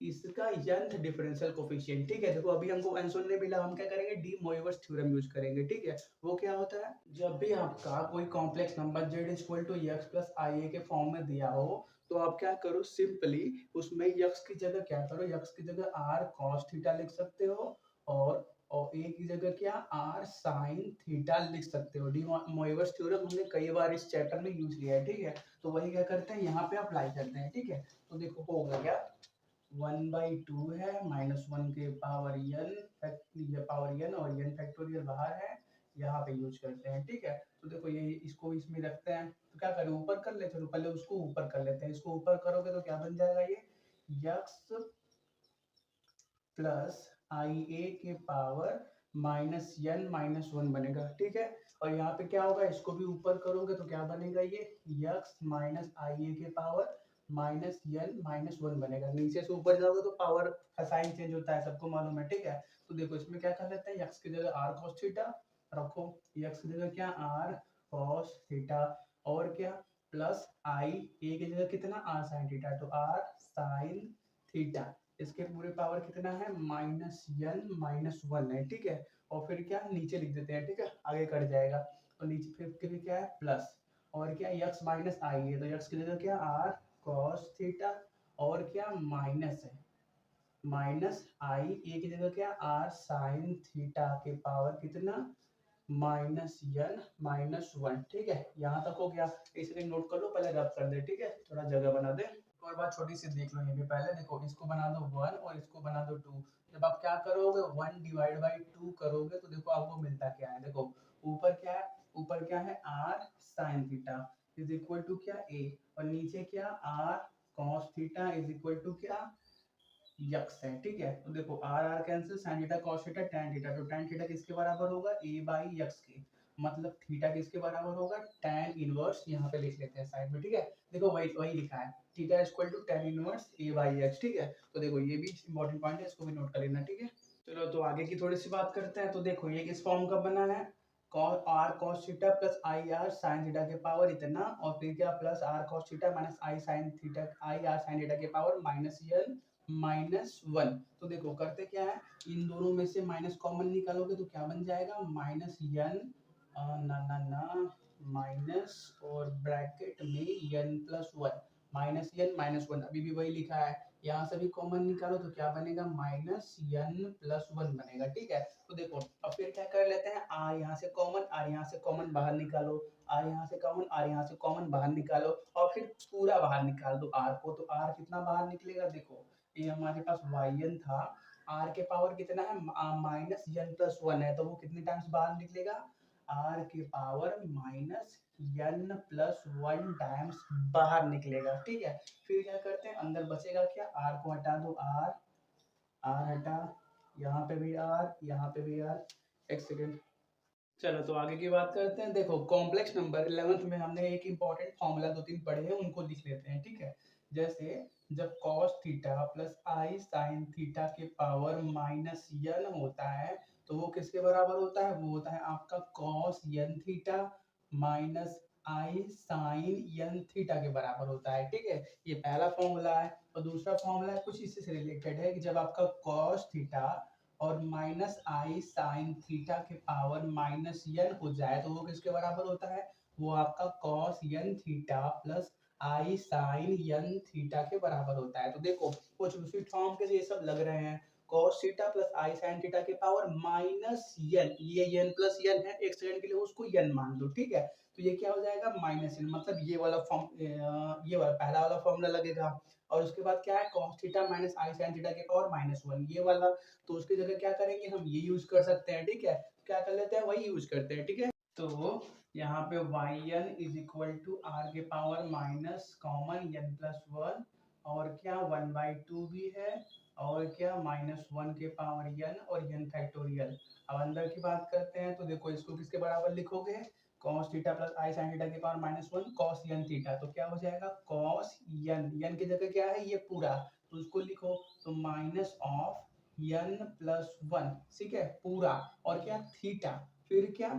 इसका nth डिफरेंशियल कोफिशिएंट, ठीक है। देखो अभी हमको आंसर नहीं मिला, हम क्या करेंगे, डी मोइवर्स थ्योरम यूज करेंगे, ठीक है। वो क्या होता है, जब भी आपका कोई complex number z equal to x plus I A के फॉर्म में दिया हो, तो आप क्या करो, सिंपली उसमें x की जगह क्या करो, x की जगह r cos थीटा लिख सकते हो, और a की जगह क्या r sin थीटा लिख सकते हो। डी मोइवर्स थ्योरम हमने कई बार इस चैप्टर में यूज किया है, ठीक है। तो वही क्या करते हैं, यहाँ पे अप्लाई करते हैं, ठीक है। तो देखो होगा क्या, 1/2 है, -1 के पावर n और n फैक्टोरियल बाहर है, यहाँ पे यूज करते हैं, ठीक है। तो देखो ये इसको इसमें रखते हैं, तो क्या करें, ऊपर कर लेते हैं, तो पहले उसको ऊपर कर लेते हैं। इसको ऊपर करोगे तो क्या बन जाएगा, ये x प्लस आई ए के पावर -n-1 बनेगा, ठीक है। और यहाँ पे क्या होगा, इसको भी ऊपर करोगे तो क्या बनेगा, ये x माइनस आई ए के पावर -n-1 बनेगा। नीचे से ऊपर जाओगे तो पावर का साइन चेंज होता है, सबको मालूम है, ठीक है। तो देखो इसमें क्या कर लेते हैं, x की जगह r cos थीटा रखो, x की जगह क्या r cos थीटा, और क्या प्लस आई ए की जगह कितना r sin थीटा, तो r sin थीटा, इसके पूरे पावर कितना है, -n-1 है, ठीक है। और फिर क्या नीचे लिख देते हैं, ठीक है, आगे कट जाएगा। तो नीचे फिर क्या है, प्लस, और क्या x माइनस आई है, तो x की जगह क्या r cos थीटा, और क्या माइनस है, माइनस आई ए की जगह क्या r sin थीटा के पावर कितना, -n-1, ठीक है। यहाँ तक हो गया, इसलिए नोट कर लो, पहले रब कर दे, ठीक है, थोड़ा जगह बना दे। और बात छोटी सी देख लो, ये भी पहले देखो, इसको बना दो 1 और इसको बना दो 2। जब आप क्या करोगे, 1 डिवाइड बाई 2 करोगे तो देखो आपको मिलता क्या है, देखो ऊपर क्या है, ऊपर क्या है r sin थीटा इज इक्वल टू क्या a, और नीचे क्या r cos theta is equal to क्या यक्स है, ठीक है। तो देखो R R cancel, sine theta cos theta tan theta, तो tan थीटा किसके बराबर होगा, a बाई यक्स के, मतलब थीटा किसके बराबर होगा, tan इनवर्स, यहाँ पे लिख लेते हैं साइड में, ठीक है। देखो वही वही लिखा है, theta is equal to tan inverse a by x, ठीक है। तो देखो ये भी इंपॉर्टेंट पॉइंट है, इसको भी नोट कर लेना, ठीक है। चलो तो आगे की थोड़ी सी बात करते हैं। तो देखो ये किस फॉर्म का बना है, r cos theta plus I R sin theta के पावर इतना, और फिर क्या plus r cos theta minus I sin theta, I R sin theta के पावर -n-1। तो देखो करते क्या है, इन दोनों में से माइनस कॉमन निकालोगे तो क्या बन जाएगा, -n माइनस और ब्रैकेट में n+1, -n-1, अभी भी वही लिखा है। यहाँ से भी कॉमन निकालो तो क्या बनेगा, -n+1 बनेगा, ठीक है। तो देखो अब फिर क्या कर लेते हैं, r यहाँ से कॉमन, r यहाँ से कॉमन बाहर निकालो, r यहाँ से कॉमन, r यहाँ से कॉमन बाहर निकालो, और फिर पूरा बाहर निकाल दो r को। तो r कितना बाहर निकलेगा, देखो ये हमारे पास yn था, r के पावर कितना है, -n+1 है, तो वो कितने टाइम्स बाहर निकलेगा, r के पावर -n+1 टाइम्स बाहर निकलेगा, ठीक है। फिर क्या करते हैं, अंदर बचेगा क्या, r को हटा दो, r हटा, यहाँ पे भी r, यहाँ पे भी r, एक सेकेंड। चलो तो आगे की बात करते हैं। देखो कॉम्प्लेक्स नंबर 11th में हमने एक इंपॉर्टेंट फॉर्मूला 2-3 पढ़े हैं, उनको लिख लेते हैं, ठीक है। जैसे जब cos theta plus i sin theta के पावर -n होता है, तो वो किसके बराबर होता है, वो होता है आपका cos n theta minus i sign N theta के बराबर होता है। ठीक है, ये पहला फॉर्मूला है। और दूसरा फॉर्मूला कुछ इसी से रिलेटेड है कि जब आपका कॉस थीटा और माइनस आई साइन थीटा के पावर माइनस यन हो जाए तो वो किसके बराबर होता है? वो आपका cos N theta plus i sign N theta के बराबर होता है। तो देखो कुछ उसी फॉर्म के ये सब लग रहे हैं। cos theta plus i sine theta के पावर माइनस यन, ये यन प्लस यन है, एक सेकंड के लिए उसको यन मान लो। ठीक है, तो ये क्या हो जाएगा? माइनस यन, मतलब ये वाला फॉर्म, ये वाला पहला वाला फॉर्मूला लगेगा। और उसके बाद क्या है? cos theta minus i sine theta के पावर माइनस वन, ये वाला। तो उसकी जगह क्या करेंगे? हम ये यूज कर सकते हैं। ठीक है, क्या कर लेते हैं? वही यूज करते हैं। ठीक है, तो यहाँ पे yn is equal to r के power minus common n plus one, और क्या 1/2 भी है, और क्या माइनस वन के पावर n और n फैक्टोरियल। अब अंदर की बात करते हैं तो देखो इसको किसके बराबर लिखोगे? cos theta plus i sine theta के power minus one cos n theta. तो क्या हो जाएगा? cos n की जगह क्या है? ये पूरा, तो उसको लिखो तो minus of n plus one, ठीक है, पूरा, और क्या थीटा, फिर क्या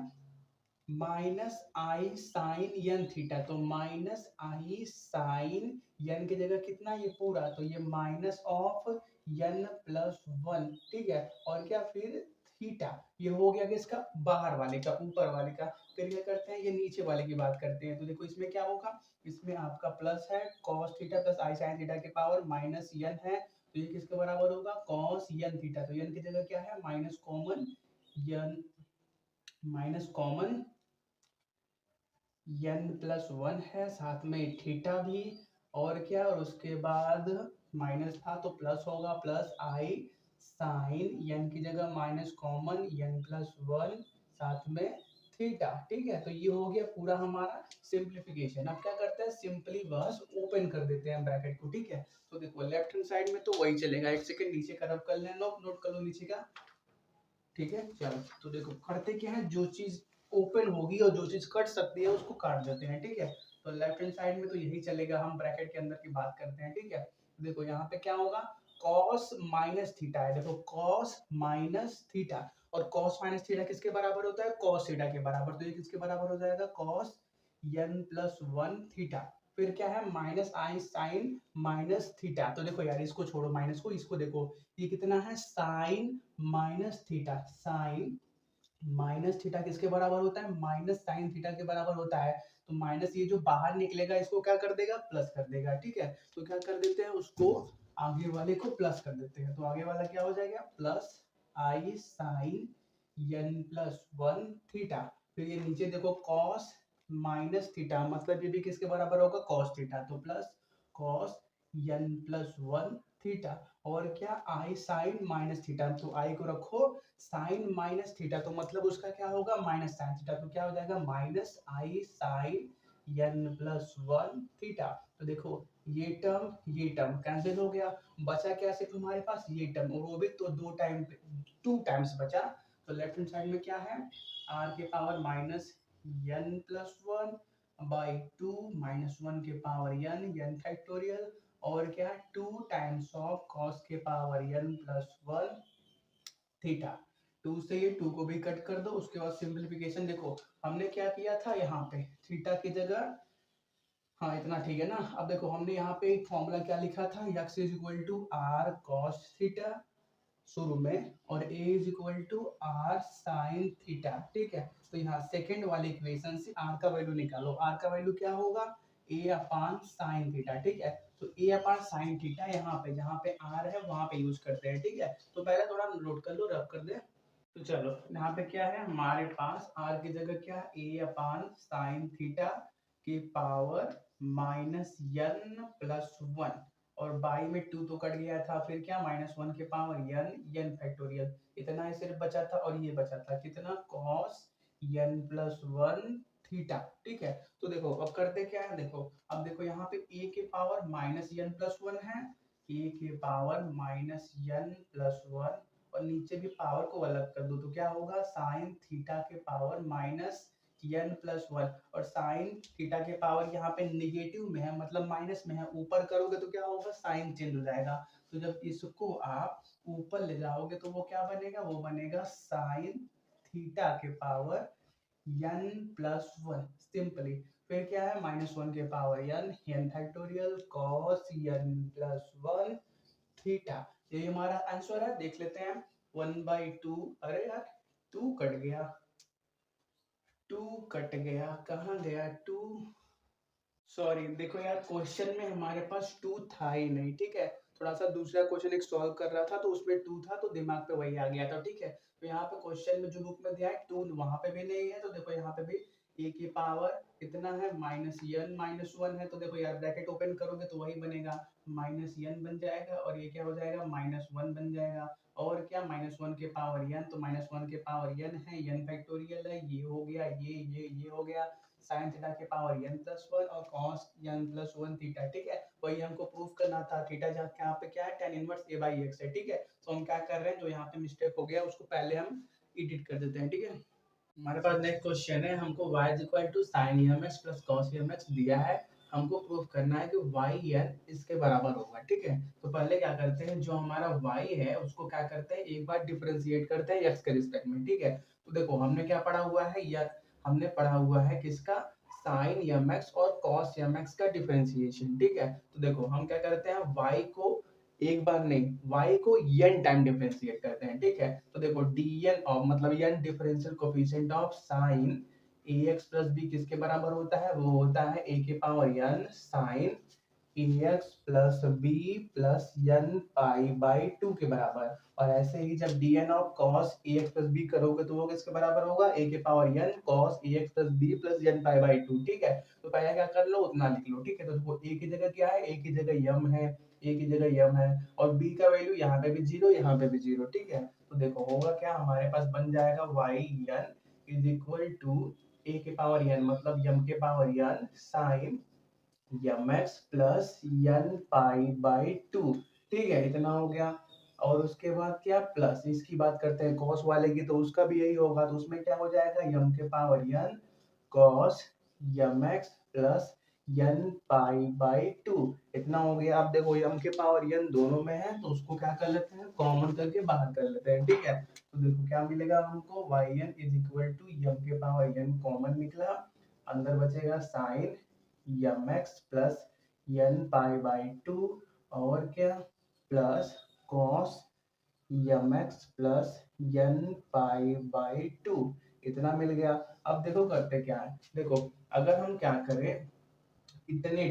minus i sign N theta. तो माइनस आई साइन यन की जगह कितना? ये पूरा, तो ये minus of N plus one. ठीक है, और क्या फिर थीटा। ये हो गया किसका? बाहर वाले का, ऊपर वाले का। फिर क्या करते हैं? ये नीचे वाले की बात करते हैं। तो देखो इसमें क्या होगा? इसमें आपका प्लस है cos theta plus i sine theta के पावर माइनस यन है, तो ये किसके बराबर होगा? cos यन थीटा। तो यन की जगह क्या है? Minus common n, minus common n plus one है, साथ में थीटा भी, और क्या, और उसके बाद माइनस था तो प्लस होगा, प्लस आई साइन n की जगह minus common n plus one, साथ में थीटा। ठीक है, तो ये हो गया पूरा हमारा सिंप्लीफिकेशन। अब क्या करते हैं? सिंपली बस ओपन कर देते हैं ब्रैकेट को। ठीक है, तो देखो लेफ्ट हैंड साइड में तो वही चलेगा। एक सेकंड नीचे का रब कर लेना, नोट कर लो नीचे का। ठीक है, चलो तो देखो करते क्या है, जो चीज ओपन होगी और जो चीज कट सकती है उसको काट देते हैं। ठीक है, तो लेफ्ट हैंड साइड में तो यही चलेगा, हम ब्रैकेट के अंदर की बात करते हैं। ठीक है, तो देखो यहाँ पे क्या होगा? cos माइनस थीटा है, देखो cos माइनस थीटा, और cos माइनस थीटा किसके बराबर होता है? cos थीटा के बराबर। तो ये किसके बराबर हो जाएगा? cos n plus one theta. फिर क्या है? Minus i sign minus theta. तो देखो यार इसको छोड़ो माइनस को, इसको देखो, ये कितना है? Sine minus theta. Sine minus theta किसके बराबर होता है? माइनस साइन थीटा के बराबर होता है। तो माइनस ये जो बाहर निकलेगा इसको क्या कर देगा? प्लस कर देगा। ठीक है, तो क्या कर देते हैं? उसको आगे वाले को प्लस कर देते हैं। तो आगे वाला क्या हो जाएगा? Plus i sine n plus one theta. फिर ये नीचे देखो कॉस माइनस थीटा, मतलब ये भी किसके बराबर होगा? Cos theta. तो plus cos n plus one theta, और क्या आई साइन माइनस थीटा। तो आई को रखो साइन माइनस थीटा, तो मतलब उसका क्या होगा? Minus sine theta. तो क्या हो जाएगा? Minus i sine n plus one theta. तो देखो ये टर्म कैंसिल हो गया, बचा क्या सिर्फ तुम्हारे पास? ये टर्म, और वो भी तो टू टाइम्स बचा। तो लेफ्ट हैंड साइड में क्या है? r के power minus n plus one by two, minus one के पावर n फैक्टोरियल, और क्या है? टू टाइम्स ऑफ cos के power n plus one theta. Two से ये टू को भी कट कर दो। उसके बाद सिंपलीफिकेशन देखो हमने क्या किया था, यहाँ पे थीटा की जगह, हाँ इतना ठीक है ना। अब देखो हमने यहाँ पे एक फॉर्मूला क्या लिखा था? x is equal to are cos theta शुरू में, और a is equal to are sine theta. ठीक है, तो यहाँ सेकेंड वाले इक्वेशन से r का वैल्यू निकालो। r का वैल्यू क्या होगा? a upon sine theta. ठीक है, तो a अपान साइन थीटा यहाँ पे, जहाँ पे r है वहां पे यूज करते हैं। ठीक है, तो पहले थोड़ा नोट कर लो, रब कर दे। तो चलो यहाँ पे क्या है हमारे पास? r की जगह क्या है? a अपान साइन थीटा के power minus n plus one, और बाई में टू तो कट गया था, फिर क्या माइनस वन के पावर n फैक्टोरियल। इतना ही सिर्फ बचा था, और ये बचा था कितना? cos n plus one theta. ठीक है, तो देखो अब करते क्या है, देखो अब देखो यहाँ पे a के power minus n plus one है, a के power minus n plus one, और नीचे भी पावर को अलग कर दो तो क्या होगा? साइन थीटा के power minus n plus one, और साइन थीटा के पावर यहाँ पे निगेटिव में है, मतलब माइनस में है, ऊपर करोगे तो क्या होगा? साइन चेंज हो जाएगा। तो जब इसको आप ऊपर ले जाओगे तो वो क्या बनेगा? वो बनेगा साइन थीटा के power n plus one simply. फिर क्या है -1 के power n factorial cos n plus 1 theta. ये हमारा आंसर है, देख लेते हैं। 1/2, अरे यार 2 कट गया, 2 कट गया, कहाँ गया 2? सॉरी, देखो यार क्वेश्चन में हमारे पास 2 था ही नहीं, ठीक है। थोड़ा सा दूसरा क्वेश्चन एक सॉल्व कर रहा था तो उसमें 2 था, तो दिमाग पे वही आ गया था, ठीक है। तो यहाँ पे क्वेश्चन में जो बुक में दिया है 2 वहां पे भी नहीं है, तो देखो यहाँ पे भी ए की पावर कितना है -1 है, तो देखो यार ब्रैकेट ओपन करोगे तो वही बनेगा, -n बन जाएगा और ये क्या हो जाएगा -1 बन जाएगा। और क्या -1 के पावर n, तो -1 के पावर n है, n फैक्टोरियल है, ये हो गया, ये हो गया, साइन थीटा के पावर n प्लस 1 और कॉस n प्लस 1 थीटा, ठीक है। वही हमको प्रूफ करना था, थीटा जहाँ यहाँ पे क्या है, tan inverse a by x है, ठीक है। तो हम क्या कर रहे हैं, जो यहाँ पे मिस्टेक हो गया उसको पहले हम एडिट कर देते हैं, ठीक है। हमारे पास नेक्स्ट क्वेश्चन है, हमको y is equal to sine mx plus cos mx दिया है, हमको प्रूफ करना है कि yn इसके बराबर होगा, ठीक है। तो पहले क्या करते हैं, जो हमारा y है उसको क्या करते हैं, एक बार डिफरेंशिएट करते हैं x के रिस्पेक्ट में, ठीक है। तो देखो हमने क्या पढ़ा हुआ है, या हमने पढ़ा हुआ है किसका, साइन mx और कॉस mx का डिफरेंशिएशन, ठीक है। तो देखो हम क्या करते हैं, y को एक बार नहीं, y को n टाइम डिफरेंशिएट करते हैं, ठीक है। तो देखो dn ऑफ मतलब n differential coefficient of sin ax plus b किसके बराबर होता है, वो होता है a के power n sin ax plus b plus n pi by 2 के बराबर। और ऐसे ही जब dn of cos ax plus b करोगे तो वो किसके बराबर होगा, a के power n cos ax plus b plus n pi by 2, ठीक है। तो पहले क्या कर लो, उतना लिख लो, ठीक है। तो देखो a की जगह क्या है, a की जगह m है, a की जगह m है, और b का वैल्यू यहाँ पे भी 0, यहाँ पे भी 0, ठीक है। तो देखो होगा क्या, हमारे पास बन जाएगा yn is equal to a के पावर n मतलब m के पावर n साइन mx plus n pi by 2, ठीक है, इतना हो गया। और उसके बाद क्या, प्लस इसकी बात करते हैं cos वाले की, तो उसका भी यही होगा, तो उसमें क्या हो जाएगा, m के power n cos mx plus n pi by 2, इतना हो गया। अब देखो m के पावर n दोनों में है, तो उसको क्या कर लेते हैं, कॉमन करके बाहर कर लेते हैं, ठीक है। तो देखो क्या मिलेगा हमको, yn is equal to m के पावर n कॉमन निकला, अंदर बचेगा sine mx plus n pi by 2, और क्या, plus cos mx plus n pi by 2, इतना मिल गया। अब देखो करते क्या है, देखो अगर हम क्या करें, इतने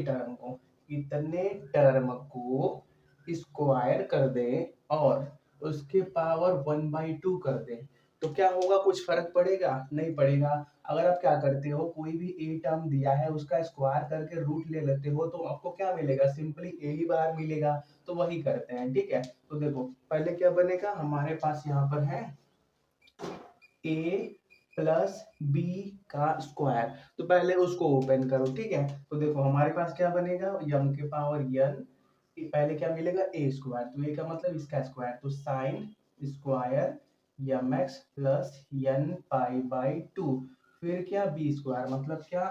टर्म को स्क्वायर कर दे और उसके पावर 1/2 कर दे, तो क्या होगा, कुछ फर्क पड़ेगा, नहीं पड़ेगा। अगर आप क्या करते हो, कोई भी ए टर्म दिया है उसका स्क्वायर करके रूट ले लेते हो, तो आपको क्या मिलेगा, सिंपली ए ही बाहर मिलेगा। तो वही करते हैं, ठीक है। तो देखो पहले क्या बनेगा, हमारे पास यहाँ पर है a प्लस बी का स्क्वायर, तो पहले उसको ओपन करो, ठीक है। तो देखो हमारे पास क्या बनेगा, m के पावर n, पहले क्या मिलेगा, a स्क्वायर, तो a का मतलब इसका स्क्वायर, तो sine square mx plus n pi by 2, फिर क्या b स्क्वायर मतलब क्या,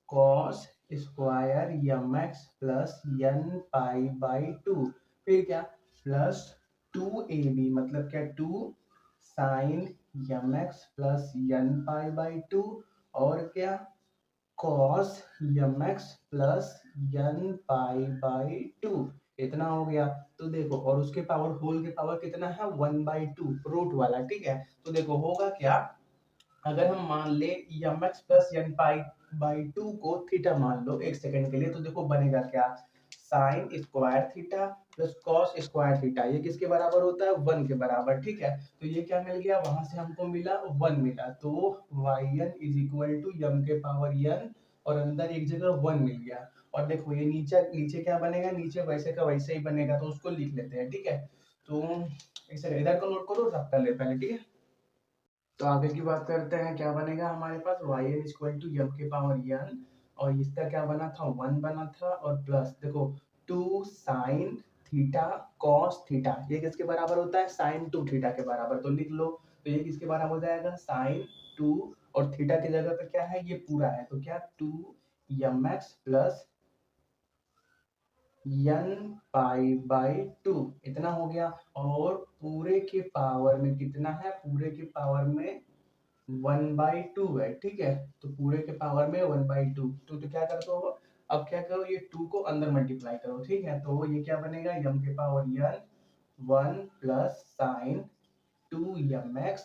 cos square mx plus n pi by 2, फिर क्या, प्लस 2ab मतलब क्या, 2 sine mx plus n pi by 2, और क्या, cos mx plus n pi by 2, इतना हो गया। तो देखो और उसके पावर होल के पावर कितना है, 1/2 रूट वाला, ठीक है। तो देखो होगा क्या, अगर हम मान ले mx plus n pi by 2 को थीटा मान लो एक सेकंड के लिए, तो देखो बनेगा क्या, sine square theta plus cos square theta, ये किसके बराबर होता है, 1 के बराबर, ठीक है। तो ये क्या मिल गया, वहां से हमको मिला 1 मिला, तो yn is equal to m के पावर n, और अंदर एक जगह 1 मिल गया। और देखो ये नीचे नीचे क्या बनेगा, नीचे वैसे का वैसे ही बनेगा, तो उसको लिख लेते हैं, ठीक है। तो इसे इधर को नोट करो, सब कर ले पहले, ठीक है। तो आगे की बात करते हैं, क्या बनेगा हमारे पास, y n equal to m के पावर n, और इसका क्या बना था, 1 बना था, और प्लस देखो 2 साइन थीटा कॉस थीटा, ये किसके बराबर होता है, साइन 2 थीटा के बराबर, तो लिख लो। तो ये किसके बराबर हो जाएगा, साइन 2, और थीटा की जगह पे क्या है, ये पूरा है, तो क्या 2 mx plus n pi by 2, इतना हो गया। और पूरे के पावर में कितना है, पूरे के पावर में 1/2 है, ठीक है। तो पूरे के पावर में 1/2, तो क्या करते हो, अब क्या करो, ये 2 को अंदर मल्टीप्लाई करो, ठीक है। तो ये क्या बनेगा, m के power n 1 plus sign 2mx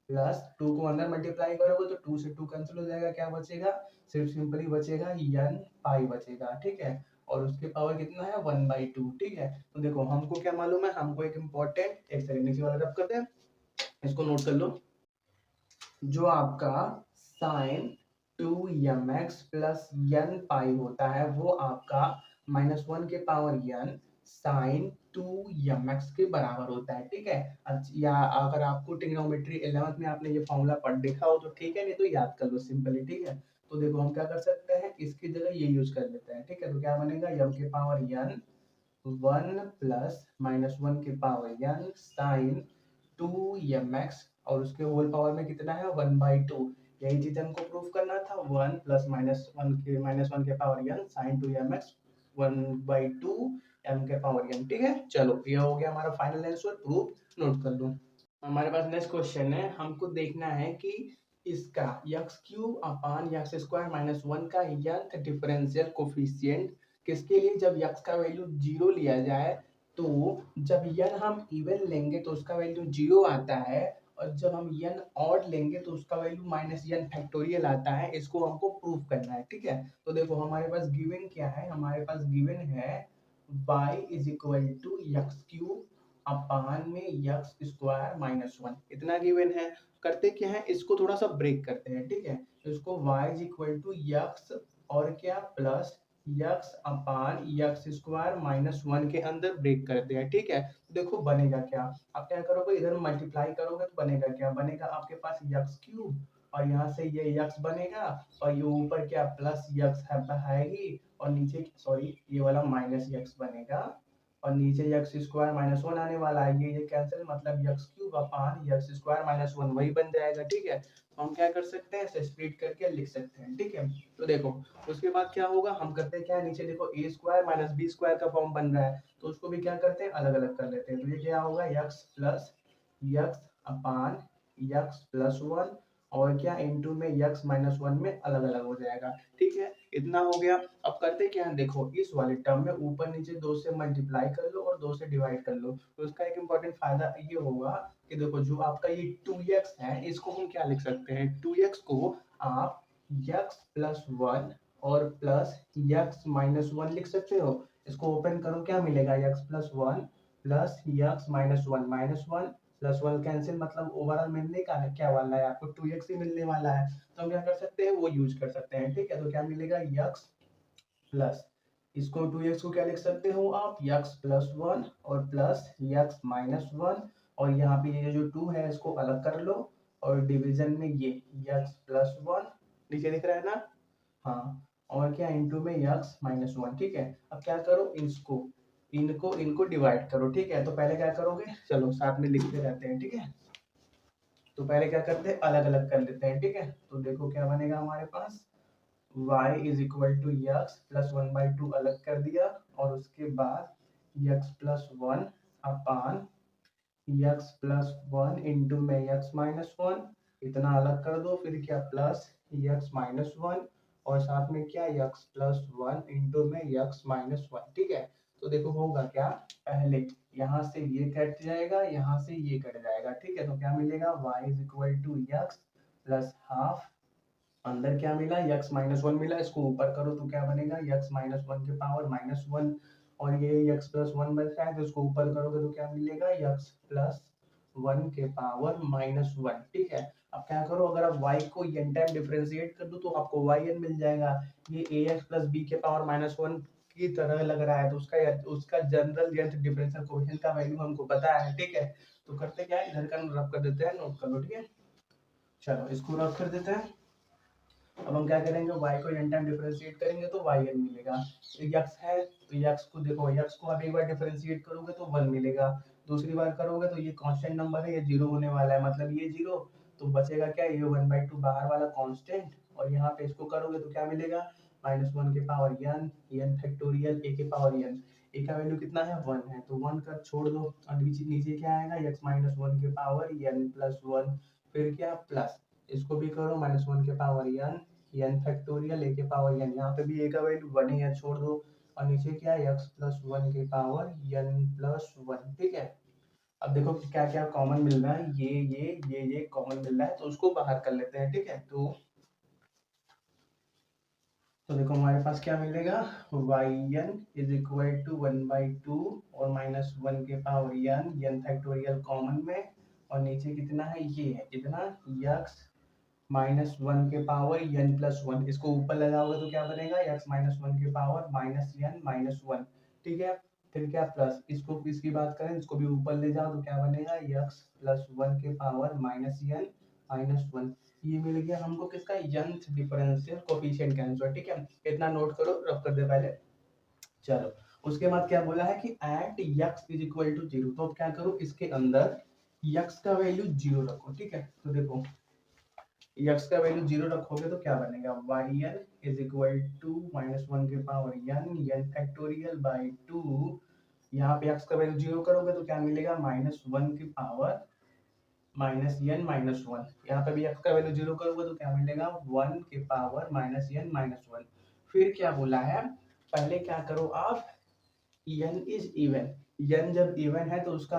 plus 2 को अंदर मल्टीप्लाई करोगे तो 2 से 2 कैंसिल हो जाएगा, क्या बचेगा, सिर्फ सिंपली बचेगा n पाई बचेगा, ठीक है। और उसके पावर कितना है, 1/2, ठीक है। तो देखो हमको क्या मालूम है, हमको एक इम्पोर्टेंट, एक सेकंड नीचे वाला रब करते हैं, इसको नोट कर लो। जो आपका साइन 2mx प्लस n पाई होता है वो आपका -1 के पावर n साइन 2mx के बराबर होता है, ठीक है। या अगर आपको ट्रिग्नोमेट्री 11th में आपने ये फॉर्मूला पढ़ देखा हो तो ठीक है, नहीं तो याद कर लो सिंपली, ठीक है। तो देखो हम क्या कर सकते हैं, इसकी जगह ये यूज कर लेते हैं, ठीक है। तो क्या बनेगा, m के पावर n 1 प्लस -1 के पावर n साइन 2mx और उसके होल पावर में कितना है, 1/2। यही चीज हमको प्रूफ करना था, 1 प्लस -1 के पावर n साइन 2mx 1/2 m के पावर n, ठीक है। चलो ये हो गया हमारा फाइनल आंसर, प्रूफ नोट कर लो। हमारे पास नेक्स्ट क्वेश्चन है, हमको देखना है कि इसका x क्यूब अपान x स्क्वायर माइनस 1 का nth डिफरेंशियल कोफिशिएंट किसके लिए, जब x का वैल्यू 0 लिया जाए तो जब n हम इवन लेंगे तो उसका वैल्यू 0 आता है, और जब हम n ऑड लेंगे तो उसका वैल्यू -n फैक्टोरियल आता है। इसको हमको प्रूफ करना है, ठीक है। तो देखो हमारे पास गिवन क्या है, हमारे पास गिवन है y is equal to x cube upon में एक्स स्क्वायर माइनस 1, इतना गिवन है। करते क्या है, इसको थोड़ा सा ब्रेक करते हैं, ठीक है। तो इसको y is equal to x और क्या plus x upon x square minus 1 के अंदर ब्रेक करते हैं, ठीक है। देखो बनेगा क्या, आप क्या करोगे, इधर मल्टीप्लाई करोगे तो बनेगा क्या, बनेगा आपके पास एक्स क्यूब और यहाँ से ये एक्स बनेगा और ये ऊपर क्या प्लस एक्स है ही, और नीचे सॉरी ये वाला माइनस एक्स बनेगा और नीचे एक्स स्क्वायर माइनस 1 आने वाला है, ये कैंसिल, मतलब एक्स क्यूब अपान एक्स स्क्वायर माइनस 1 वही बन जाएगा, ठीक है। तो हम क्या कर सकते हैं, इसे स्प्लिट करके लिख सकते हैं, ठीक है। तो देखो उसके बाद क्या होगा, हम करते हैं क्या, नीचे देखो A square minus B square का फॉर्म बन रहा है, तो उसको भी क्या करते हैं, अलग अलग कर लेते हैं। तो ये क्या होगा, x plus x upon x plus 1 और क्या इनटू में x माइनस 1 में अलग अलग हो जाएगा, ठीक है। इतना हो गया। अब करते क्या है, देखो इस वाले टर्म में ऊपर नीचे 2 से मल्टीप्लाई कर लो और 2 से डिवाइड कर लो। तो उसका एक इम्पोर्टेंट फायदा ये होगा कि देखो जो आपका ये 2x है इसको हम क्या लिख सकते हैं, 2x को आप x प्लस 1 और प्लस x माइनस 1 लिख सकते हो। इसको ओपन करो, क्या मिलेगा, x प्लस 1 plus x minus 1 minus 1 plus 1 cancel, मतलब ओवरऑल मिलने का क्या वाला है आपको, 2x ही मिलने वाला है। तो हम क्या कर सकते हैं, वो यूज कर सकते हैं, ठीक है। तो क्या मिलेगा, x प्लस इसको 2x को क्या लिख सकते हो आप, x प्लस 1 और प्लस x माइनस 1 और यहाँ पे ये जो 2 है इसको अलग कर लो और डिवीजन में ये x प्लस 1 नीचे दिख रहा है ना, हाँ, और क्या इनटू में x माइनस 1, ठीक है। अब क्या करो, इसको इनको इनको डिवाइड करो, ठीक है। तो पहले क्या करोगे, चलो साथ में लिखते रहते हैं, ठीक है। तो पहले क्या करते हैं, अलग अलग कर लेते हैं, ठीक है। तो देखो क्या बनेगा हमारे पास, y is equal to x plus 1/2 अलग कर दिया और उसके बाद x प्लस 1 अपान एक्स प्लस 1 इंटू में एक्स माइनस 1, इतना अलग कर दो, फिर क्या प्लस एक्स माइनस 1 और साथ में क्या एक्स प्लस 1 इंटू में एक्स माइनस 1, ठीक है। तो देखो होगा क्या, पहले यहाँ से ये कट जाएगा, यहाँ से ये कट जाएगा, ठीक है। तो क्या मिलेगा, y is equal to x plus half, अंदर क्या मिला, x माइनस 1 मिला, इसको ऊपर करो तो क्या बनेगा, x माइनस 1 के पावर माइनस 1 और ये x प्लस 1 बचता है तो इसको ऊपर करोगे तो क्या मिलेगा, x प्लस 1 के पावर माइनस 1, ठीक है। अब क्या करो, अगर आप y को n टाइम डिफरेंशिएट कर दो तो आपको yn मिल जाएगा। ये ax प्लस b के पावर माइनस 1 की तरह लग रहा है, तो उसका जनरल डिफरेंशियल कोएफिशिएंट का वैल्यू हमको पता है, ठीक है। तो करते क्या है, इधर का रब कर देते हैं, नोट कर लो, ठीक है। चलो इसको रब कर देते हैं। अब हम क्या करेंगे, y को n टाइम डिफरेंशिएट करेंगे तो yn मिलेगा। x है तो x को देखो, x को आप एक बार डिफरेंशिएट करोगे तो 1 मिलेगा, दूसरी बार करोगे तो ये कांस्टेंट नंबर है, ये 0 होने वाला है, मतलब ये 0, तो बचेगा क्या, ये 1/2 बाहर वाला कांस्टेंट और यहाँ पे इसको करोगे तो क्या मिलेगा, -1 के पावर n फैक्टोरियल a के पावर n, a का वैल्यू कितना है, 1 है, तो 1 कर छोड़ दो और नीचे नीचे क्या आएगा, x माइनस 1 के पावर n प्लस 1 फिर क्या प्लस इसको भी करो -1 के पावर n फैक्टोरियल a के पावर n, यहाँ पे भी a का वैल्यू 1 ही है, छोड़ दो। और नीचे क्या है x+1 के पावर n+1, ठीक है। अब देखो क्या क्या कॉमन मिल रहा है, ये कॉमन मिल रहा है, तो उसको बाहर कर लेते हैं, ठीक है। तो देखो हमारे पास क्या मिलेगा, yn इज इक्वल टू 1/2 और -1 के पावर n फैक्टोरियल कॉमन में, और नीचे कितना है, ये है कितना, x -1 के पावर n+1, इसको ऊपर ले जाओगे तो क्या बनेगा, x -1 के पावर -n-1, ठीक है। फिर क्या प्लस, इसको इसकी बात करें, इसको भी ऊपर ले जाओ तो क्या बनेगा, x+1 के पावर -n-1। ये मिल गया हमको किसका, nth डिफरेंशियल कोफिशिएंट का आंसर, ठीक है। इतना नोट करो, रफ कर दे पहले। चलो उसके बाद क्या बोला है कि at x is equal to 0, तो क्या करो, इसके अंदर x का वैल्यू 0 रखो, ठीक है। तो देखो x का वैल्यू 0 रखोगे तो क्या बनेगा, yn इज इक्वल टू -1 के पावर n फैक्टोरियल बाय 2, यहाँ पे x का वैल्यू 0 करोगे तो क्या मिलेगा, -1 की पावर -n-1, यहाँ पे भी x का वैल्यू 0 करोगे तो क्या मिलेगा, 1 के पावर -n-1। फिर क्या बोला है, पहले क्या करो आप, n इज इवन, n जब इवन है तो उसका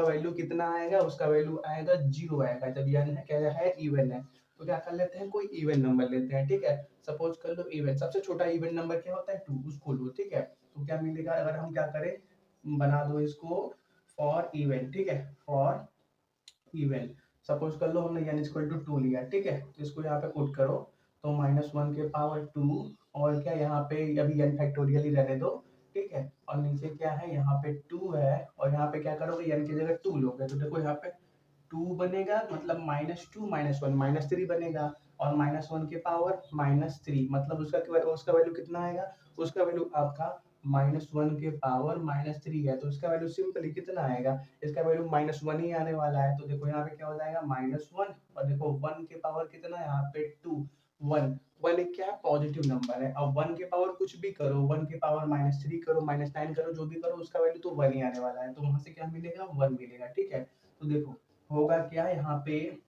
वैल्यू कितना आएगा, उसका वैल्यू आएगा 0 आएगा, जब n है क्या है, इवन है। तो क्या कर लेते हैं, कोई इवन नंबर लेते हैं, ठीक है। सपोज कर लो इवन, सबसे छोटा इवन नंबर क्या होता है, 2, उसको लो, ठीक है। तो क्या मिलेगा, अगर हम क्या करें, बना दो इसको फॉर इवन, ठीक है, फॉर इवन। सपोज कर लो हमने n इक्वल टू 2 लिया, ठीक है। तो इसको यहाँ पे पुट करो, तो -1 के पावर 2, और क्या यहाँ पे अभी n फैक्टोरियल ही रहने दो, ठीक है। और नीचे क्या है, यहाँ पे 2 है, और यहाँ पे क्या करोगे, n की जगह 2 लोगे तो देखो यहाँ पे 2 बनेगा, मतलब -2 -1 -3 बनेगा, और -1 के पावर -3, मतलब उसका वैल्यू कितना आएगा, उसका वैल्यू आपका -1 के पावर -3 है, तो इसका वैल्यू सिंपली कितना आएगा, इसका वैल्यू -1 ही आने वाला है। तो देखो यहाँ पे क्या हो जाएगा, -1, और देखो 1 के पावर कितना है, यहाँ पे 2, 1, 1 एक क्या है, पॉजिटिव नंबर है। अब 1 के पावर कुछ भी करो, 1 के पावर -3 करो, -9 करो, जो भी करो, उसका वैल्यू तो 1 ही आने वाला है, तो वहां से क्या मिलेगा, 1 मिलेगा, ठीक है। तो देखो होगा क्या, यहाँ पे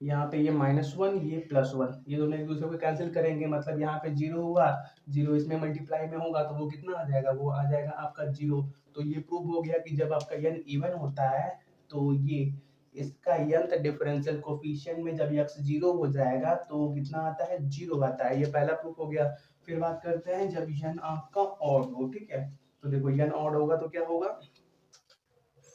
ये -1, ये +1, ये दोनों एक दूसरे को कैंसिल करेंगे, मतलब यहाँ पे 0 हुआ, 0 इसमें मल्टीप्लाई में होगा तो वो कितना आ जाएगा, वो आ जाएगा आपका 0। तो ये प्रूव हो गया कि जब आपका n इवन होता है तो ये इसका nth डिफरेंशियल कोफिशिएंट में जब x 0 हो जाएगा तो कितना आता है, 0 आता है, ये पहला प्रूफ हो गया। फिर बात करते हैं जब n आपका ऑड हो, ठीक है। तो देखो n ऑड होगा तो क्या होगा,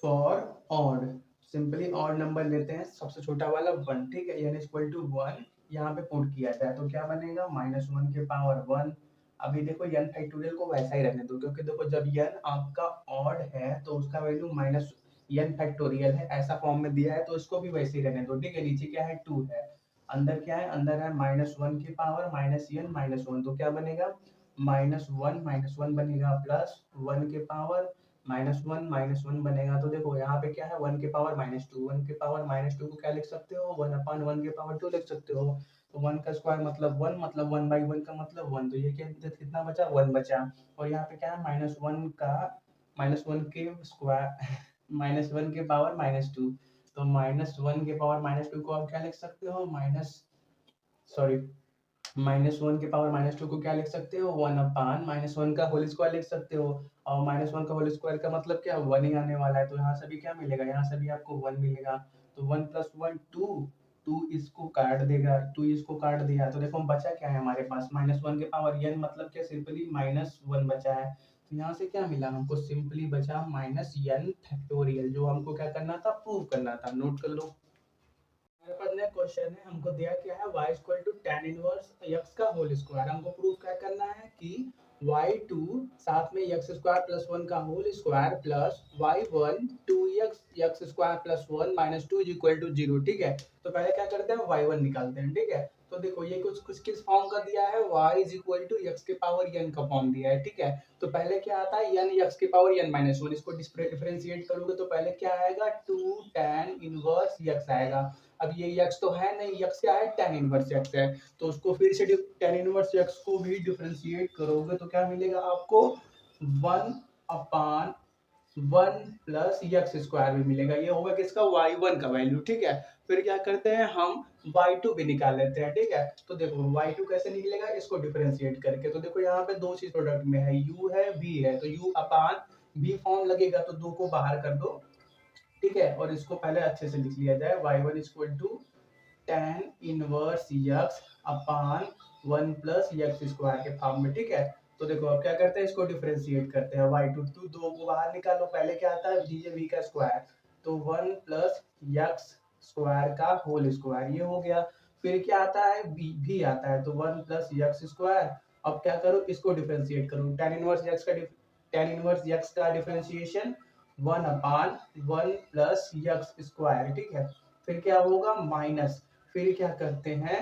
for odd, simply odd number लेते हैं, सबसे छोटा वाला 1, ठीक है। n इक्वल टू 1 यहाँ पे पुट किया जाए तो क्या बनेगा, -1 के पावर 1। अभी देखो n फैक्टोरियल को वैसा ही रहने दो, क्योंकि देखो जब n आपका ऑड है तो उसका वैल्यू -n फैक्टोरियल है, ऐसा फॉर्म में दिया है, तो इसको भी वैसे ही रहने दो, ठीक है। नीचे क्या है, 2 है, अंदर क्या है, अंदर है -1 के पावर -n-1, तो क्या बनेगा, -1 बनेगा, +1 के पावर -1 बनेगा। तो देखो यहाँ पे क्या है, 1 के पावर -2, 1 के पावर -2 को क्या लिख सकते हो, 1/1 के पावर 2 लिख सकते हो। तो 1 का स्क्वायर मतलब 1, मतलब 1/1 का मतलब 1, तो ये कितना बचा, 1 बचा। और यहाँ पे क्या है, -1 के स्क्वायर -1 के पावर -2, तो -1 के पावर -2 को आप क्या लिख सकते हो, सॉरी -1 के पावर -2 को क्या लिख सकते हो, 1/-1 का होल स्क्वायर लिख सकते हो। और -1 का होल स्क्वायर का मतलब क्या, 1 ही आने वाला है, तो यहाँ से भी क्या मिलेगा, यहाँ से भी आपको 1 मिलेगा। तो 1 + 1 2, 2 इसको काट देगा, 2 इसको काट दिया, तो देखो बचा क्या है हमारे पास, -1 के पावर n, मतलब क्या, सिंपली -1 बचा है। तो यहाँ से क्या मिला हमको, सिंपली बचा -n फैक्टोरियल, जो हमको क्या करना था, प्रूव करना था। नोट कर लो, हमारे पास नेक्स्ट क्वेश्चन है, हमको दिया क्या है, y = tan इनवर्स x का होल स्क्वायर। हमको प्रूफ क्या करना है कि y2 साथ में x² + 1 का whole square plus y1 2x x² + 1 - 2 = 0, ठीक है। तो पहले क्या करते हैं, y1 निकालते हैं, ठीक है। तो देखो ये कुछ कुछ किस फॉर्म का दिया है, y = x के पावर n का फॉर्म दिया है, ठीक है। तो पहले क्या आता है, n x के पावर n - 1, इसको डिफरेंशिएट करोगे तो पहले क्या आएगा, 2 tan इनवर्स x आएगा। अब ये x तो है नहीं, x क्या है, tan इनवर्स x है, तो उसको फिर से tan इनवर्स x को भी डिफरेंशिएट करोगे तो क्या मिलेगा आपको, 1/√2 वन प्लस यक्स स्क्वायर भी मिलेगा। ये होगा किसका, y1 का वैल्यू, ठीक है। फिर क्या करते हैं हम, y2 भी निकाल लेते हैं, ठीक है। तो देखो y2 कैसे निकलेगा, इसको डिफरेंशिएट करके। तो देखो यहाँ पे दो चीज प्रोडक्ट में है, u है v है, तो u अपान v फॉर्म लगेगा, तो दो को बाहर कर दो, ठीक है। और इसको पहले अच्छे से लिख लिया जाए, y1 equal to tan inverse x upon 1 plus x square के फॉर्म में, ठीक है। तो देखो अब क्या करते हैं, इसको डिफरेंशिएट करते हैं, y2 टू दो को बाहर निकालो, पहले क्या आता है v का स्क्वायर, तो 1 प्लस यक्स स्क्वायर का होल स्क्वायर, ये हो गया। फिर क्या आता है, v आता है, तो 1 प्लस यक्स स्क्वायर। अब क्या करो, इसको डिफरेंशिएट करो, tan इनवर्स यक्स का डिफरेंशिएशन 1 अपान 1 प्लस यक्स स्क्वायर, ठीक है। फिर क्या होगा, माइनस, फिर क्या करते हैं,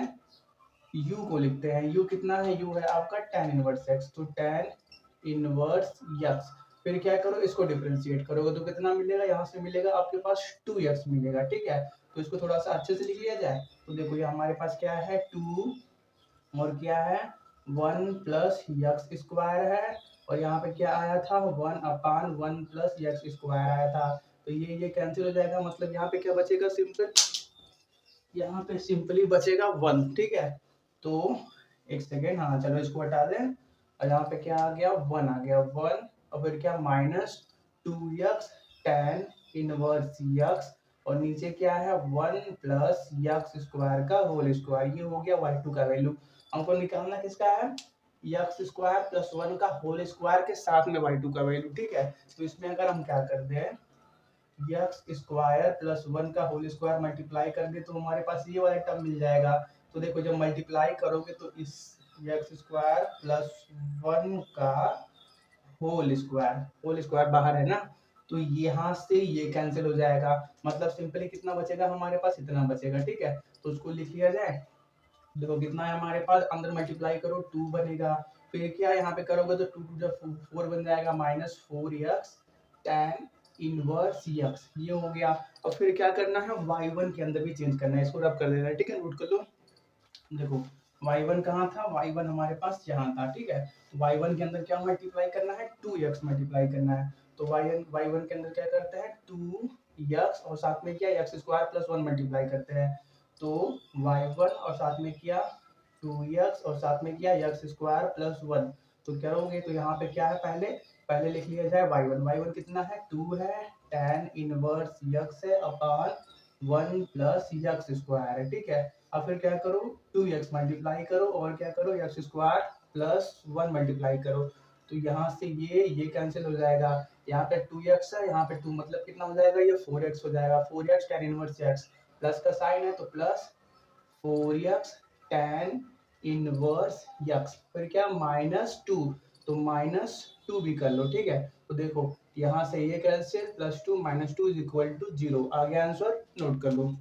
u को लिखते हैं, u कितना है, u है आपका tan इनवर्स x, तो tan इनवर्स x। फिर क्या करो, इसको डिफरेंशिएट करोगे तो कितना मिलेगा, यहाँ से मिलेगा आपके पास 2x मिलेगा, ठीक है। तो इसको थोड़ा सा अच्छे से लिख लिया जाए, तो देखो ये हमारे पास क्या है, 2 और क्या है 1 प्लस यक्स स्क्वायर है, और यहाँ पे क्या आया था, 1 अपान 1 प्लस यक्स स्क्वायर आया था। तो ये कैंसिल हो जाएगा, मतलब यहाँ पे क्या बचेगा, सिंपल, यहाँ पे सिंपली बचेगा 1, ठीक है। तो एक सेकेंड, हाँ चलो इसको हटा दें, और यहाँ पे क्या आ गया, 1 आ गया, 1, और फिर क्या minus 2x tan inverse x, और नीचे क्या है 1 प्लस यक्स स्क्वायर का होल स्क्वायर, ये हो गया y2 का वैल्यू। हमको निकालना किसका है, यक्स स्क्वायर प्लस 1 का होल स्क्वायर के साथ में y2 का वैल्यू, ठीक है। तो इसमें अगर हम क्या करते हैं, यक्स स्क्वायर प्लस 1 का होल स्क्वायर मल्टीप्लाई कर दे, तो हमारे पास ये वाला टर्म मिल जाएगा। तो देखो जब मल्टीप्लाई करोगे तो इस यक्स स्क्वायर प्लस 1 का होल स्क्वायर बाहर है ना, तो यहाँ से ये कैंसिल हो जाएगा, मतलब सिंपली कितना बचेगा हमारे पास, इतना बचेगा, ठीक है। तो उसको लिख लिया जाए, देखो कितना है हमारे पास, अंदर मल्टीप्लाई करो 2 बनेगा, फिर क्या यहाँ पे करोगे तो 2 जब 4 बन जाएगा, minus 4x tan inverse x, ये हो गया। और फिर क्या करना है, y1 के अंदर भी चेंज करना है, इसको रब कर देना है, ठीक है, नोट कर लो। देखो y1 कहाँ था, y1 हमारे पास यहाँ था, ठीक है। तो y1 के अंदर क्या मल्टीप्लाई करना है, 2x मल्टीप्लाई करना है। तो y1 के अंदर क्या करते हैं, 2x और साथ में क्या x स्क्वायर प्लस 1 मल्टीप्लाई करते हैं, तो y1 और साथ में किया 2x और साथ में किया x स्क्वायर प्लस 1, तो क्या होंगे, तो यहाँ पे क्या है, पहले पहले लिख लिया जाए y1 कितना है, 2 है, tan इनवर्स x है अपान 1 प्लस यक्स स्क्वायर है, ठीक है। अब फिर क्या करो, 2x मल्टीप्लाई करो, और क्या करो, एक्स स्क्वायर प्लस 1 मल्टीप्लाई करो, तो यहाँ से ये कैंसिल हो जाएगा, यहाँ पे 2x है, यहाँ पे 2, मतलब कितना हो जाएगा, ये 4x हो जाएगा, 4x tan inverse x, plus का साइन है तो plus 4x tan inverse x, फिर क्या -2, तो -2 भी कर लो, ठीक है। तो देखो यहाँ से ये कैंसिल, +2 -2 इज इक्वल टू 0 आ गया आंसर, नोट कर लो।